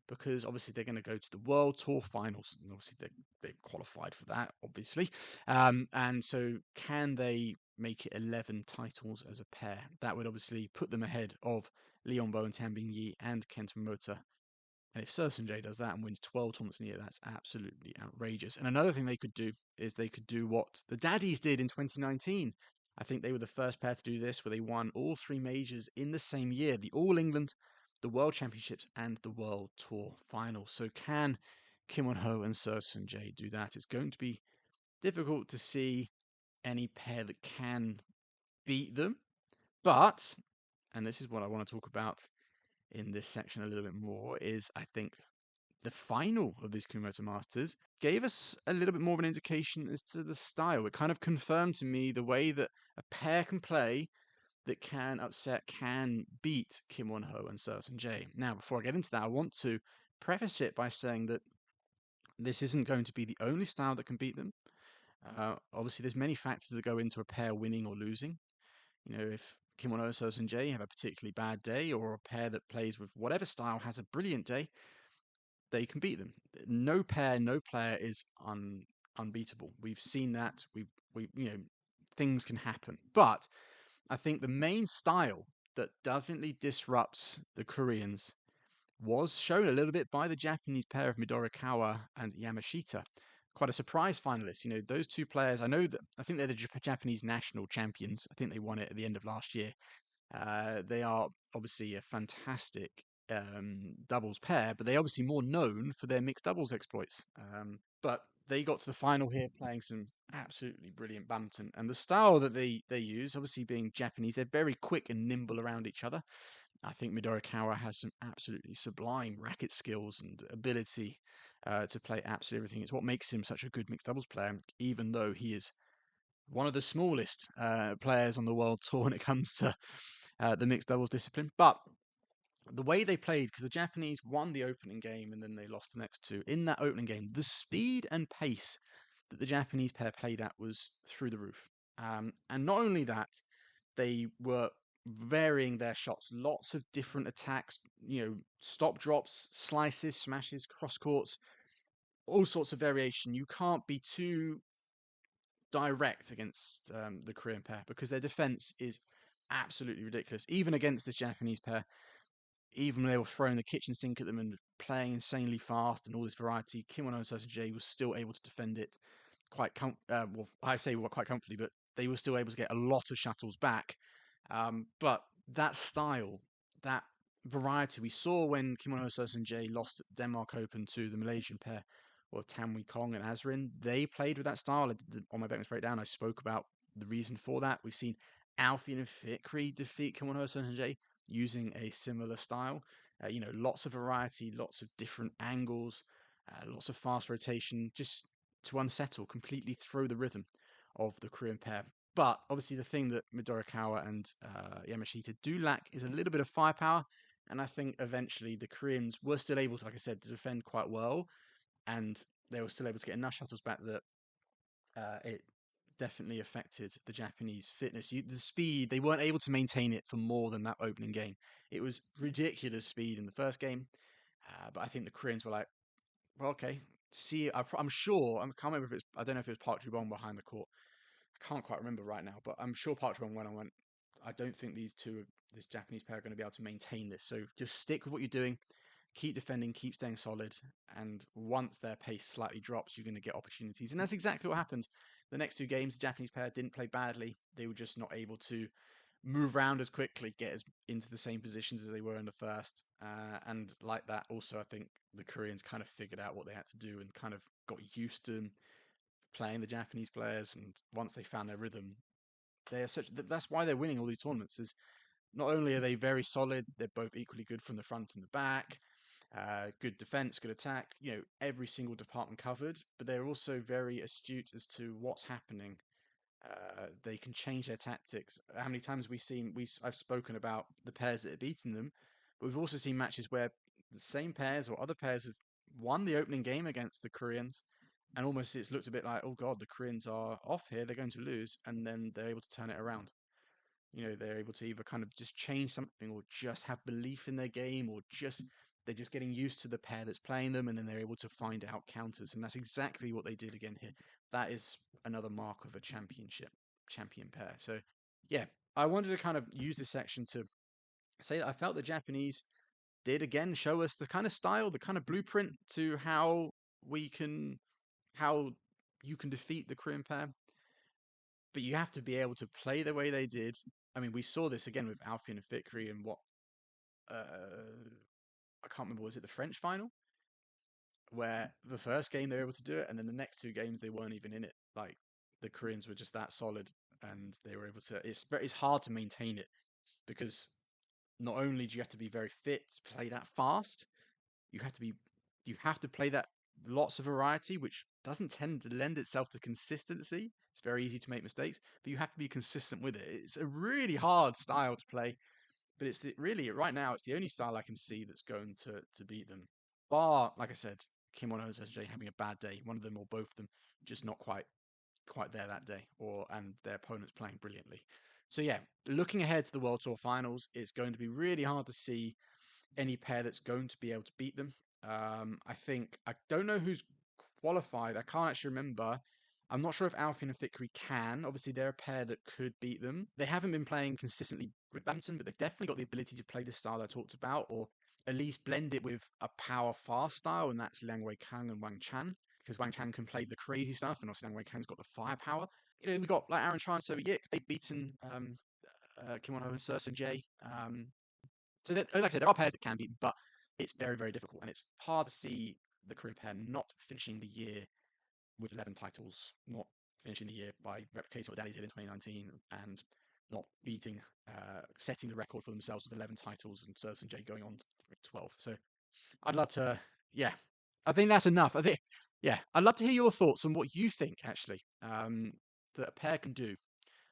because obviously they're going to go to the World Tour Finals. And obviously they've qualified for that, obviously. And so can they make it 11 titles as a pair? That would obviously put them ahead of Li Yongbo and Tianbing Yi and Kento Momota. And if Seung Jae does that and wins 12 tournaments in a year, that's absolutely outrageous. And another thing they could do is they could do what the Daddies did in 2019. I think they were the first pair to do this, where they won all three majors in the same year: the All England, the World Championships, and the World Tour Finals. So can Kim Won-ho and Seung Jae do that? It's going to be difficult to see any pair that can beat them. But, and this is what I want to talk about in this section a little bit more, is I think the final of these Kumamoto Masters gave us a little bit more of an indication as to the style. It kind of confirmed to me the way that a pair can play that can beat Kim Won-ho and Seung Jae. Now, before I get into that, I want to preface it by saying that This isn't going to be the only style that can beat them. Obviously, there's many factors that go into a pair winning or losing. If Kimono and Jay have a particularly bad day, or a pair that plays with whatever style has a brilliant day, they can beat them. No pair, no player is unbeatable. We've seen that. Things can happen. But I think the main style that definitely disrupts the Koreans was shown a little bit by the Japanese pair of Midorikawa and Yamashita. Quite a surprise finalist. Those two players, I think they're the Japanese national champions. I think they won it at the end of last year. They are obviously a fantastic doubles pair, but they're obviously more known for their mixed doubles exploits. But they got to the final here playing some absolutely brilliant badminton. And the style that they use, obviously being Japanese, they're very quick and nimble around each other. I think Midorikawa has some absolutely sublime racket skills and ability to play absolutely everything. It's what makes him such a good mixed doubles player, even though he is one of the smallest players on the world tour when it comes to the mixed doubles discipline. But the way they played, because the Japanese won the opening game and then they lost the next two. In that opening game, the speed and pace that the Japanese pair played at was through the roof. And not only that, they were varying their shots, lots of different attacks, stop drops, slices, smashes, cross courts, all sorts of variation. You can't be too direct against the Korean pair because their defense is absolutely ridiculous. Even against this Japanese pair, even when they were throwing the kitchen sink at them and playing insanely fast and all this variety, Kimono J was still able to defend it I say quite comfortably, but they were still able to get a lot of shuttles back. But that style, that variety we saw when Kimono J lost at Denmark Open to the Malaysian pair of Tan Wee Kong and Azrin, they played with that style. On my Beckman's breakdown, I spoke about the reason for that. We've seen Alfie and Fikri defeat Kimono J using a similar style. Lots of variety, lots of different angles, lots of fast rotation, just to unsettle, completely throw the rhythm of the Korean pair. But obviously, the thing that Midorikawa and Yamashita do lack is a little bit of firepower. And I think eventually the Koreans were still able to, like I said, to defend quite well. And they were still able to get enough shuttles back that it definitely affected the Japanese fitness. The speed, they weren't able to maintain it for more than that opening game. It was ridiculous speed in the first game. But I think the Koreans were like, well, okay, see, I'm sure, I can't remember if it's, I don't know if it was Park Ju-bong behind the court. I can't quite remember right now, but I'm sure Park Ju-bong went, I don't think this Japanese pair are going to be able to maintain this. So just stick with what you're doing, keep defending, keep staying solid, and once their pace slightly drops, you're going to get opportunities. And that's exactly what happened. The next two games, the Japanese pair didn't play badly. They were just not able to move around as quickly, get into the same positions as they were in the first. And like that, also, I think the Koreans kind of figured out what they had to do and kind of got used to playing the Japanese players. And once they found their rhythm, they are that's why they're winning all these tournaments. Is not only are they very solid, they're both equally good from the front and the back. Good defense, good attack. Every single department covered, but they're also very astute as to what's happening. They can change their tactics. How many times I've spoken about the pairs that have beaten them, but we've also seen matches where the same pairs or other pairs have won the opening game against the Koreans, and almost it's looked a bit like, oh god, the Koreans are off here, they're going to lose, and then they're able to turn it around. They're able to either kind of just change something or just have belief in their game or just they're just getting used to the pair that's playing them and then they're able to find out counters. And that's exactly what they did again here. That is another mark of a champion pair. So, yeah, I wanted to kind of use this section to say that I felt the Japanese did again show us the kind of style, the kind of blueprint to how you can defeat the Korean pair, but you have to be able to play the way they did. I mean, we saw this again with Alfie and Fikri in what I can't remember. Was it the French final where the first game they were able to do it, and then the next two games they weren't even in it. Like the Koreans were just that solid, and they were able to. It's hard to maintain it because not only do you have to be very fit to play that fast, you have to be you have to play that lots of variety, which doesn't tend to lend itself to consistency. It's very easy to make mistakes, but you have to be consistent with it. It's a really hard style to play, but really right now it's the only style I can see that's going to beat them. Bar, like I said, Kimono and Serson J having a bad day. One of them or both of them just not quite there that day, and their opponents playing brilliantly. So yeah, looking ahead to the World Tour Finals, it's going to be really hard to see any pair that's going to be able to beat them. I don't know who's qualified. I can't actually remember. I'm not sure if Alfian and Fikri can. Obviously, they're a pair that could beat them. They haven't been playing consistently with badminton, but they've definitely got the ability to play the style I talked about, or at least blend it with a power fast style, and that's Liang Wei Kang and Wang Chan. Because Wang Chan can play the crazy stuff, and obviously Liang Wei Kang's got the firepower. We've got like Aaron Chan and So Yik. They've beaten Kimono and Serson J. So like I said, there are pairs that can beat them, but it's very, very difficult. And it's hard to see the Korean pair not finishing the year with 11 titles, not finishing the year by replicating what Danny did in 2019 and not beating, setting the record for themselves with 11 titles and Serson J going on to 12. So I'd love to, yeah, I think that's enough. I'd love to hear your thoughts on what you think, actually, that a pair can do.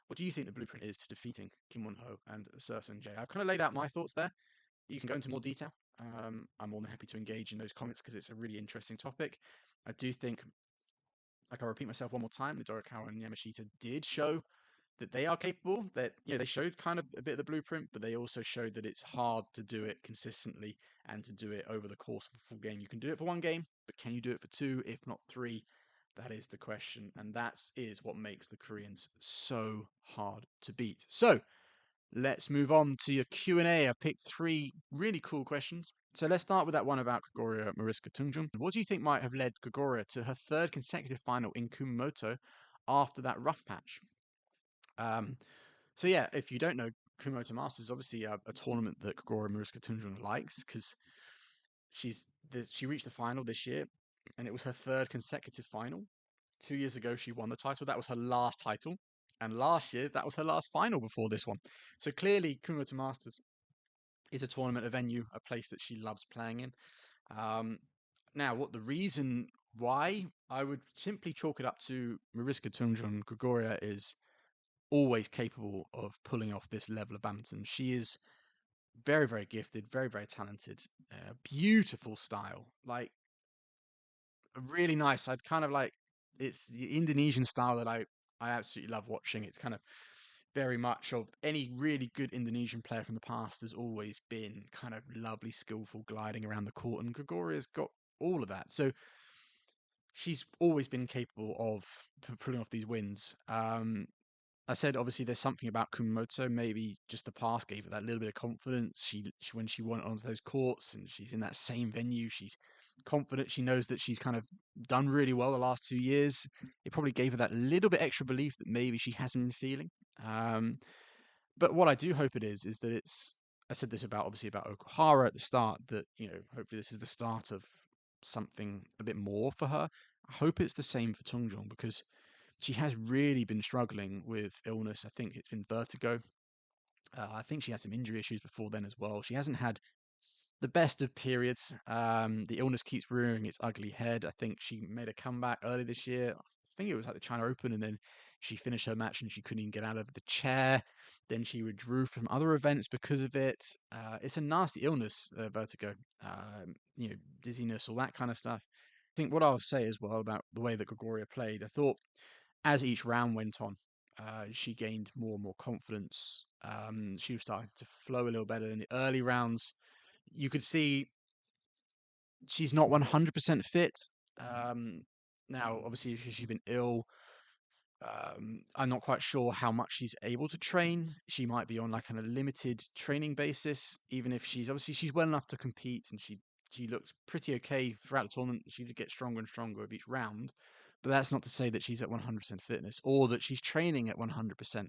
What do you think the blueprint is to defeating Kim Won-ho and Serson J? I've kind of laid out my thoughts there. You can go into more detail. I'm more than happy to engage in those comments because it's a really interesting topic. I do think, like I'll repeat myself one more time, Midorikawa and Yamashita did show that they are capable. That they showed kind of a bit of the blueprint, but they also showed that it's hard to do it consistently and to do it over the course of a full game. You can do it for one game, but can you do it for two, if not three? That is the question, and that is what makes the Koreans so hard to beat. So let's move on to your Q&A. I picked 3 really cool questions. So let's start with that one about Gregoria Mariska Tunjung. What do you think might have led Gregoria to her 3rd consecutive final in Kumamoto after that rough patch? So yeah, if you don't know, Kumamoto Masters is obviously a tournament that Gregoria Mariska Tunjung likes because she reached the final this year, and it was her 3rd consecutive final. 2 years ago, she won the title. That was her last title. And last year, that was her last final before this one. So clearly, Kumamoto Masters is a tournament, a venue, a place that she loves playing in. Now, what the reason why, I would simply chalk it up to Mariska Tunjung. Gregoria is always capable of pulling off this level of badminton. She is very, very gifted, very, very talented, beautiful style. Like, really nice. I'd kind of like, it's the Indonesian style that I absolutely love watching. It's kind of very much of any really good Indonesian player from the past has always been kind of lovely, skillful, gliding around the court, and Gregoria's got all of that. So she's always been capable of pulling off these wins. I said obviously there's something about Kumamoto. Maybe just the past gave her that little bit of confidence. She when she went onto those courts and she's in that same venue, she's confident. She knows that she's kind of done really well the last 2 years. It probably gave her that little bit extra belief that maybe she hasn't been feeling. But what I do hope it is that it's. I said this obviously about Okuhara at the start. That hopefully this is the start of something a bit more for her. I hope it's the same for Tunjung because she has really been struggling with illness. I think it's been vertigo. I think she had some injury issues before then as well. She hasn't had the best of periods. The illness keeps rearing its ugly head. I think she made a comeback early this year. I think it was at the China Open, and then she finished her match and she couldn't even get out of the chair. Then she withdrew from other events because of it. It's a nasty illness, vertigo, dizziness, all that kind of stuff. I think what I'll say as well about the way that Gregoria played, I thought as each round went on, she gained more and more confidence. She was starting to flow a little better in the early rounds. You could see she's not 100% fit. Now, obviously, she's been ill. I'm not quite sure how much she's able to train. She might be on like a limited training basis, even if she's well enough to compete, and she looked pretty okay throughout the tournament. She did get stronger and stronger with each round, but that's not to say that she's at 100% fitness or that she's training at 100%.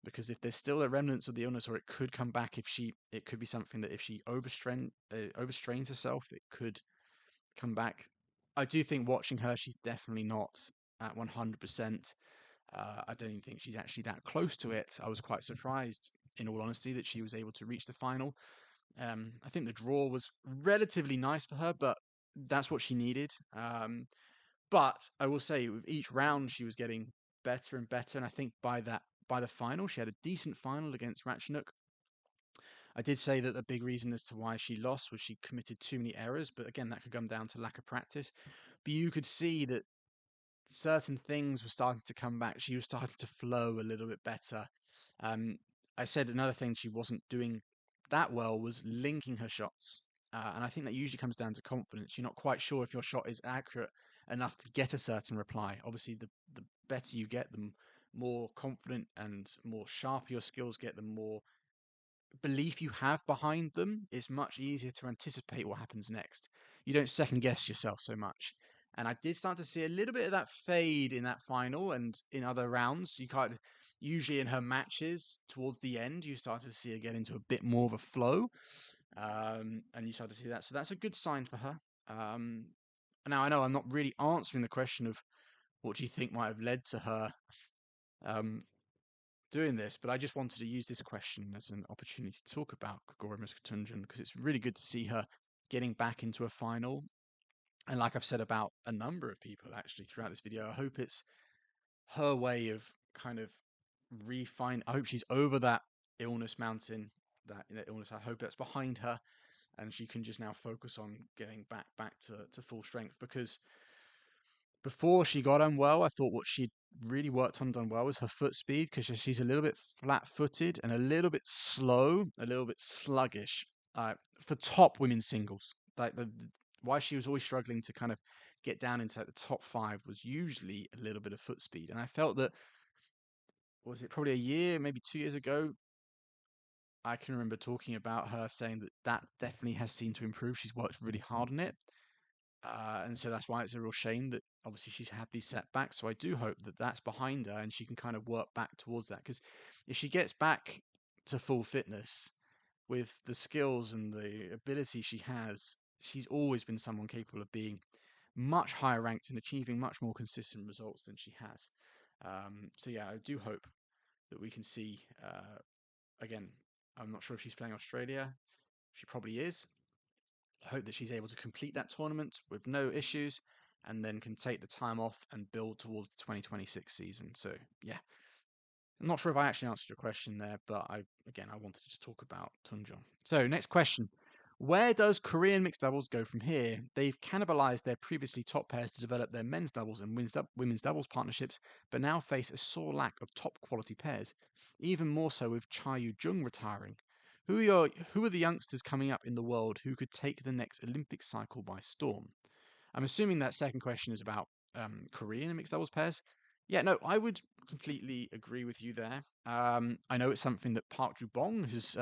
Because if there's still a remnants of the illness, or it could come back it could be something that if she overstrains herself, it could come back. I do think watching her, she's definitely not at 100%. I don't even think she's actually that close to it. I was quite surprised, in all honesty, that she was able to reach the final. I think the draw was relatively nice for her, but that's what she needed. But I will say, with each round, she was getting better and better. And I think by the final, she had a decent final against Ratchanok. I did say that the big reason as to why she lost was she committed too many errors, but again, that could come down to lack of practice. But you could see that certain things were starting to come back. She was starting to flow a little bit better. Um, I said another thing she wasn't doing that well was linking her shots. And I think that usually comes down to confidence. You're not quite sure if your shot is accurate enough to get a certain reply. Obviously, the better you get, the more confident and more sharp your skills get, the more belief you have behind them, it's much easier to anticipate what happens next. You don't second guess yourself so much. And I did start to see a little bit of that fade in that final and in other rounds. You kind of usually in her matches towards the end, you start to see her get into a bit more of a flow, and you start to see that. So that's a good sign for her. Um, Now I know I'm not really answering the question of what do you think might have led to her um, doing this, but I just wanted to use this question as an opportunity to talk about Kogoro Tunjung because it's really good to see her getting back into a final. And like I've said about a number of people actually throughout this video, I hope it's her way of kind of refine. I hope she's over that illness mountain, that illness. I hope that's behind her, and she can just now focus on getting back to full strength because before she got unwell, I thought what she'd really worked on done well was her foot speed because she's a little bit flat-footed and a little bit slow, a little bit sluggish for top women's singles. Like why she was always struggling to kind of get down into like, the top five was usually a little bit of foot speed, and I felt that was it probably a year, maybe 2 years ago. I can remember talking about her saying that that definitely has seemed to improve. She's worked really hard on it. And so that's why it's a real shame that obviously she's had these setbacks. So I do hope that that's behind her and she can kind of work back towards that. Because if she gets back to full fitness with the skills and the ability she has, she's always been someone capable of being much higher ranked and achieving much more consistent results than she has. So yeah, I do hope that we can see, again, I'm not sure if she's playing Australia. She probably is. I hope that she's able to complete that tournament with no issues and then can take the time off and build towards the 2026 season. So, yeah, I'm not sure if I actually answered your question there, but I wanted to just talk about Tunjung. So, next question. Where does Korean mixed doubles go from here? They've cannibalized their previously top pairs to develop their men's doubles and women's doubles partnerships, but now face a sore lack of top quality pairs, even more so with Cha Yu-jung retiring. Who are the youngsters coming up in the world who could take the next Olympic cycle by storm? I'm assuming that second question is about Korean mixed doubles pairs. Yeah, no, I would completely agree with you there. I know it's something that Park Ju-bong has.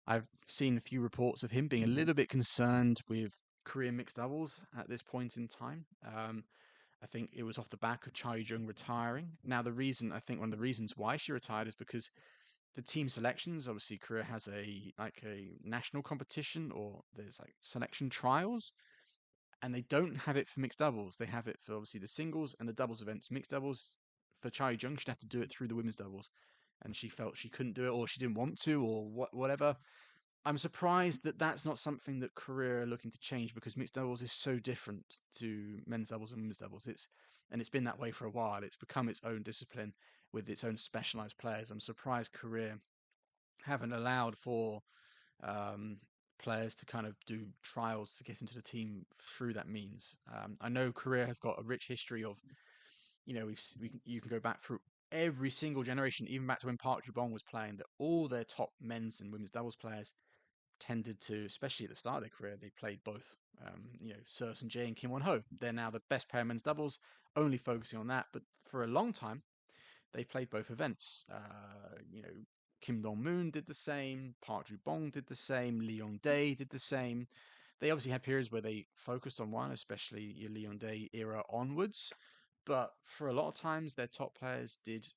I've seen a few reports of him being a little bit concerned with Korean mixed doubles at this point in time. I think it was off the back of Cha Yu-jung retiring. Now, I think one of the reasons why she retired is because the team selections. Obviously, Korea has a national competition or there's like selection trials, and they don't have it for mixed doubles. They have it for obviously the singles and the doubles events. Mixed doubles for Cha Yu-jung, she'd have to do it through the women's doubles, and she felt she couldn't do it, or she didn't want to, or whatever. I'm surprised that that's not something that Korea are looking to change because mixed doubles is so different to men's doubles and women's doubles. It's been that way for a while. It's become its own discipline with its own specialized players. I'm surprised Korea haven't allowed for um, players to kind of do trials to get into the team through that means. I know Korea have got a rich history of, you can go back through every single generation, even back to when Park Ju-bong was playing, that all their top men's and women's doubles players tended to, especially at the start of their career, they played both. Seo Seung-jae and Kim Won-ho. They're now the best pair of men's doubles, only focusing on that. But for a long time, they played both events. Kim Dong-moon did the same, Park Ju-bong did the same, Lee Yong-dae did the same. They obviously had periods where they focused on one, especially your Lee Yong-dae era onwards. But for a lot of times, their top players did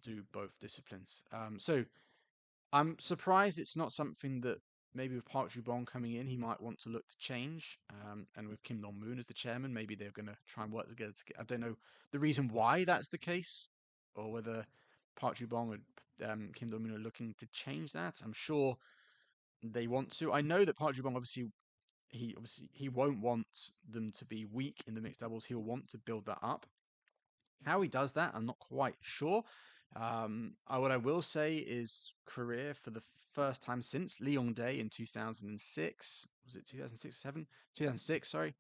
do both disciplines. So I'm surprised it's not something that maybe with Park Ju-bong coming in, he might want to look to change. And with Kim Dong-moon as the chairman, maybe they're going to try and work together. I don't know the reason why that's the case, or whether Park Ju-bong and Kim Dong-moon are looking to change that. I'm sure they want to. I know that Park Ju-bong he won't want them to be weak in the mixed doubles. He'll want to build that up. How he does that, I'm not quite sure. What I will say is Korea for the first time since Leongdae in 2006, was it 2006 or 7? 2006, sorry.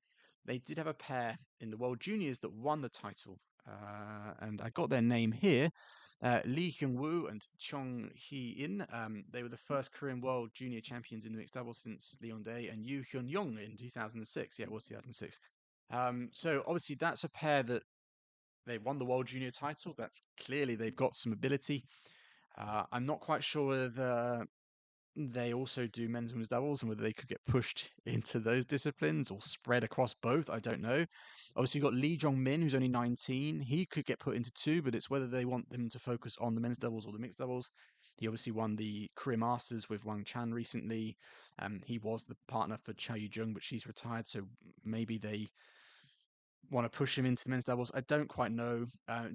They did have a pair in the World Juniors that won the title. And I got their name here. Lee Hyung-woo and Chong Hee-in. They were the first Korean World Junior champions in the mixed doubles since Leongdae, and Yoo Hyun-young in 2006. Yeah, it was 2006. So obviously that's a pair that they won the World Junior title. That's clearly they've got some ability. I'm not quite sure whether they also do men's and women's doubles and whether they could get pushed into those disciplines or spread across both. I don't know. Obviously, you've got Lee Jong-min, who's only 19. He could get put into two, but it's whether they want them to focus on the men's doubles or the mixed doubles. He obviously won the Korea Masters with Wang Chan recently. He was the partner for Cha Yu-jung, but she's retired, so maybe they want to push him into the men's doubles. I don't quite know.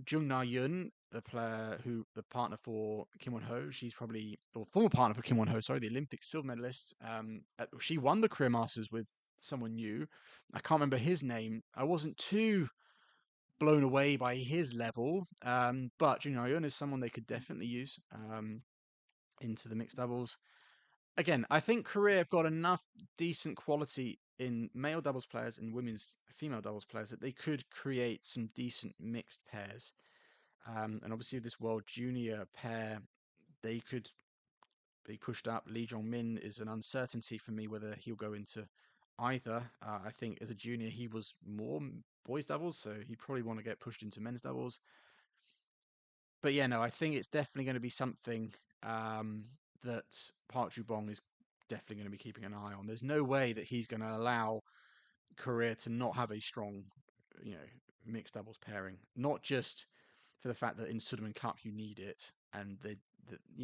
Jung Na-yeon, the partner for Kim Won-ho, she's probably, or former partner for Kim Won-ho, sorry, the Olympic silver medalist. She won the Korea Masters with someone new. I can't remember his name. I wasn't too blown away by his level, but Jung Na-yeon is someone they could definitely use into the mixed doubles. Again, I think Korea have got enough decent quality in male doubles players and women's female doubles players that they could create some decent mixed pairs. And obviously, this World Junior pair, they could be pushed up. Lee Jong Min is an uncertainty for me whether he'll go into either. I think as a junior, he was more boys doubles, so he'd probably want to get pushed into men's doubles. But yeah, no, I think it's definitely going to be something that Park Ju-bong is definitely going to be keeping an eye on. There's no way that he's going to allow Korea to not have a strong, mixed doubles pairing. Not just for the fact that in Sudirman Cup you need it, and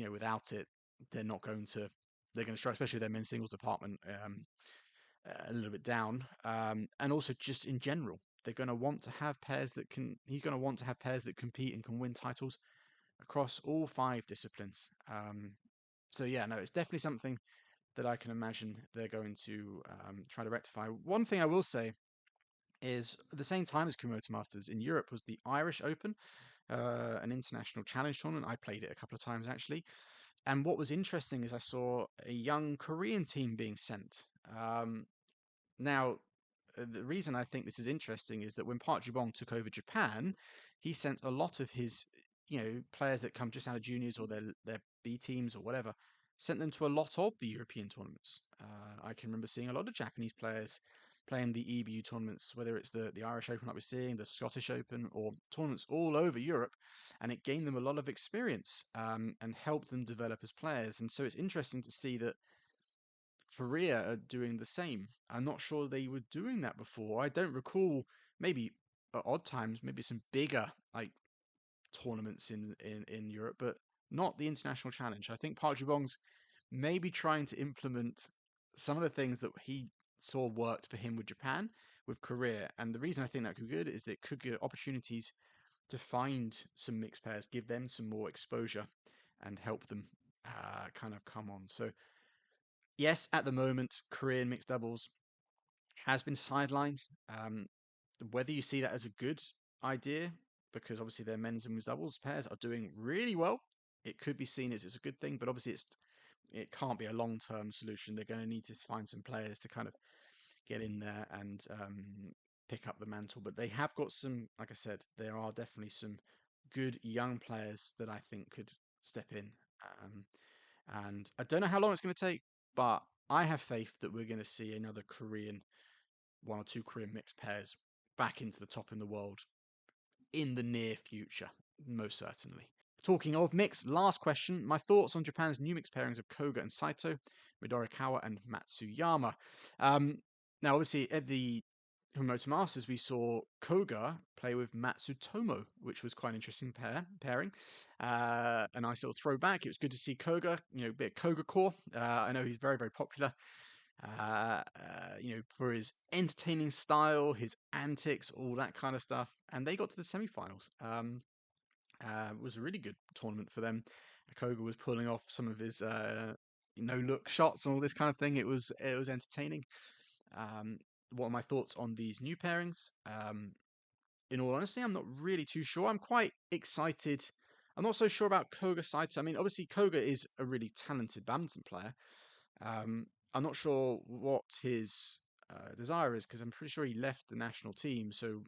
without it, they're not going to. They're going to struggle, especially their men's singles department, a little bit down, and also just in general, they're going to want to have pairs that can. He's going to want to have pairs that compete and can win titles across all 5 disciplines. So yeah, no, it's definitely something that I can imagine they're going to try to rectify. One thing I will say is at the same time as Kumamoto Masters in Europe was the Irish Open, an international challenge tournament. I played it a couple of times actually. And what was interesting is I saw a young Korean team being sent. Now, the reason I think this is interesting is that when Park Ju-bong took over Japan, he sent a lot of his, players that come just out of juniors or their B teams or whatever, sent them to a lot of the European tournaments. I can remember seeing a lot of Japanese players playing the EBU tournaments, whether it's the Irish Open that we're seeing, the Scottish Open, or tournaments all over Europe, and it gained them a lot of experience and helped them develop as players. And so it's interesting to see that Korea are doing the same. I'm not sure they were doing that before. I don't recall, maybe at odd times, maybe some bigger like tournaments in Europe, but not the international challenge. I think Park Ju-bong's maybe trying to implement some of the things that he saw worked for him with Japan, with Korea. And the reason I think that could be good is that it could give opportunities to find some mixed pairs, give them some more exposure, and help them kind of come on. So yes, at the moment, Korean mixed doubles has been sidelined. Whether you see that as a good idea, because obviously their men's and women's doubles pairs are doing really well, it could be seen as a good thing. But obviously, it can't be a long-term solution. They're going to need to find some players to kind of get in there and pick up the mantle. But they have got some, like I said, there are definitely some good young players that I think could step in. Um, and I don't know how long it's going to take, but I have faith that we're going to see another one or two Korean mixed pairs back into the top in the world in the near future, most certainly. Talking of mix, last question. My thoughts on Japan's new mixed pairings of Koga and Saito, Midorikawa and Matsuyama. Now, obviously, at the Kumamoto Masters, we saw Koga play with Matsutomo, which was quite an interesting pairing. A nice little throwback. It was good to see Koga, a bit of Koga core. I know he's very, very popular. For his entertaining style, his antics, all that kind of stuff. And they got to the semi-finals. It was a really good tournament for them. Koga was pulling off some of his no-look shots and all this kind of thing. It was entertaining. What are my thoughts on these new pairings? In all honesty, I'm not really too sure. I'm quite excited I'm not so sure about Koga Saito. I mean, obviously Koga is a really talented badminton player. I'm not sure what his desire is because I'm pretty sure he left the national team. So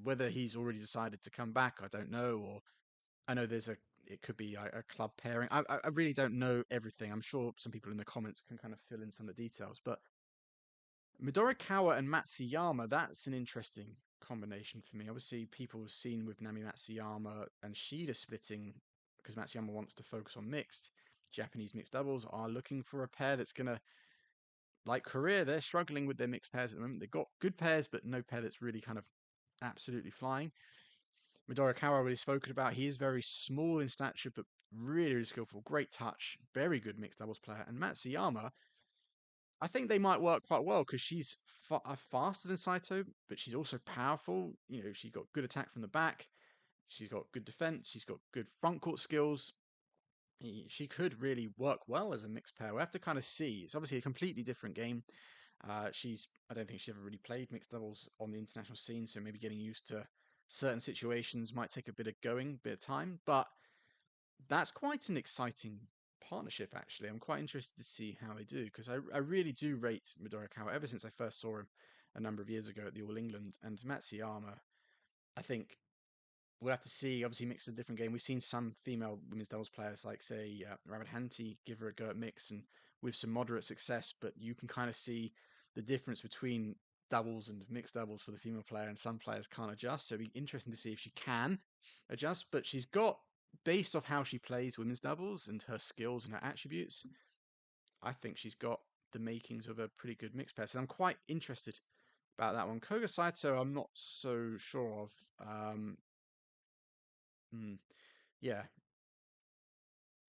whether he's already decided to come back, I don't know. Or I know it could be a club pairing. I really don't know everything. I'm sure some people in the comments can kind of fill in some of the details. But Midorikawa and Matsuyama, that's an interesting combination for me. Obviously, people have seen with Nami Matsuyama and Shida splitting because Matsuyama wants to focus on mixed. Japanese mixed doubles are looking for a pair that's going to, like Korea, they're struggling with their mixed pairs at the moment. They've got good pairs, but no pair that's really kind of absolutely flying. Midorikawa already spoken about. He is very small in stature, but really, really skillful. Great touch. Very good mixed doubles player. And Matsuyama, I think they might work quite well because she's faster than Saito, but she's also powerful. You know, she's got good attack from the back. She's got good defense. She's got good front court skills. She could really work well as a mixed pair. We have to kind of see. It's obviously a completely different game. I don't think she's ever really played mixed doubles on the international scene, so maybe getting used to certain situations might take a bit of going, bit of time. But that's quite an exciting partnership, actually. I'm quite interested to see how they do because I really do rate Midorikawa ever since I first saw him a number of years ago at the All England. And Matsuyama, I think we'll have to see. Obviously, mixed is a different game. We've seen some female women's doubles players, like say Rabbit Hanty, give her a go at mix, and with some moderate success. But you can kind of see the difference between doubles and mixed doubles for the female player, and some players can't adjust. So it'll be interesting to see if she can adjust. But she's got, based off how she plays women's doubles and her skills and her attributes, I think she's got the makings of a pretty good mixed pair. So I'm quite interested about that one. Koga Saito, I'm not so sure of. Hmm, yeah,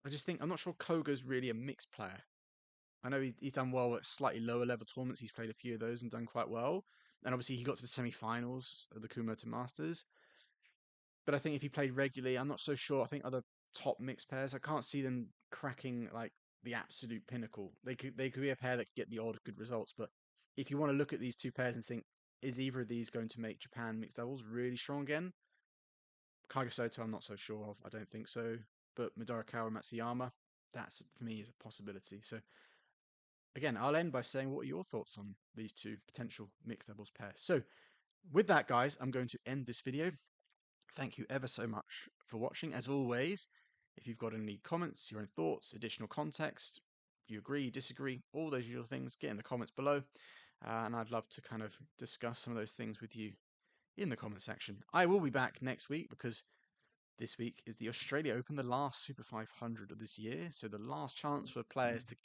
I just think I'm not sure Koga's really a mixed player. I know he's done well at slightly lower level tournaments. He's played a few of those and done quite well. And obviously he got to the semi-finals of the Kumamoto Masters. But I think if he played regularly, I'm not so sure. I think other top mixed pairs, I can't see them cracking like the absolute pinnacle. They could be a pair that could get the odd good results. But if you want to look at these two pairs and think, is either of these going to make Japan mixed doubles really strong again? Kaiga Soto, I'm not so sure of. I don't think so. But Midorikawa Matsuyama, that's for me is a possibility. So again, I'll end by saying, what are your thoughts on these two potential mixed doubles pairs? So with that, guys, I'm going to end this video. Thank you ever so much for watching. As always, if you've got any comments, your own thoughts, additional context, you agree, disagree, all those usual things, get in the comments below. And I'd love to kind of discuss some of those things with you in the comment section. I will be back next week because this week is the Australia Open, the last Super 500 of this year. So the last chance for players to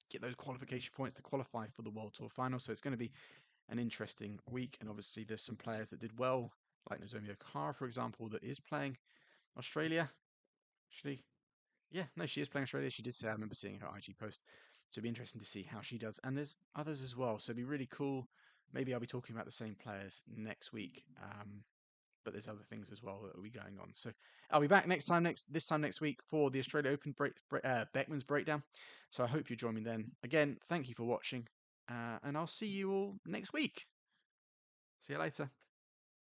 get those qualification points to qualify for the World Tour final. So it's going to be an interesting week. And obviously there's some players that did well, like Nozomi Okuhara, for example, that is playing Australia. Actually, yeah, no, she is playing Australia. She did say, I remember seeing her IG post. So it'll be interesting to see how she does. And there's others as well. So it'll be really cool. Maybe I'll be talking about the same players next week. But there's other things as well that will be going on. So I'll be back this time next week for the Australia Open Beckman's breakdown. So I hope you join me then. Again, thank you for watching, and I'll see you all next week. See you later.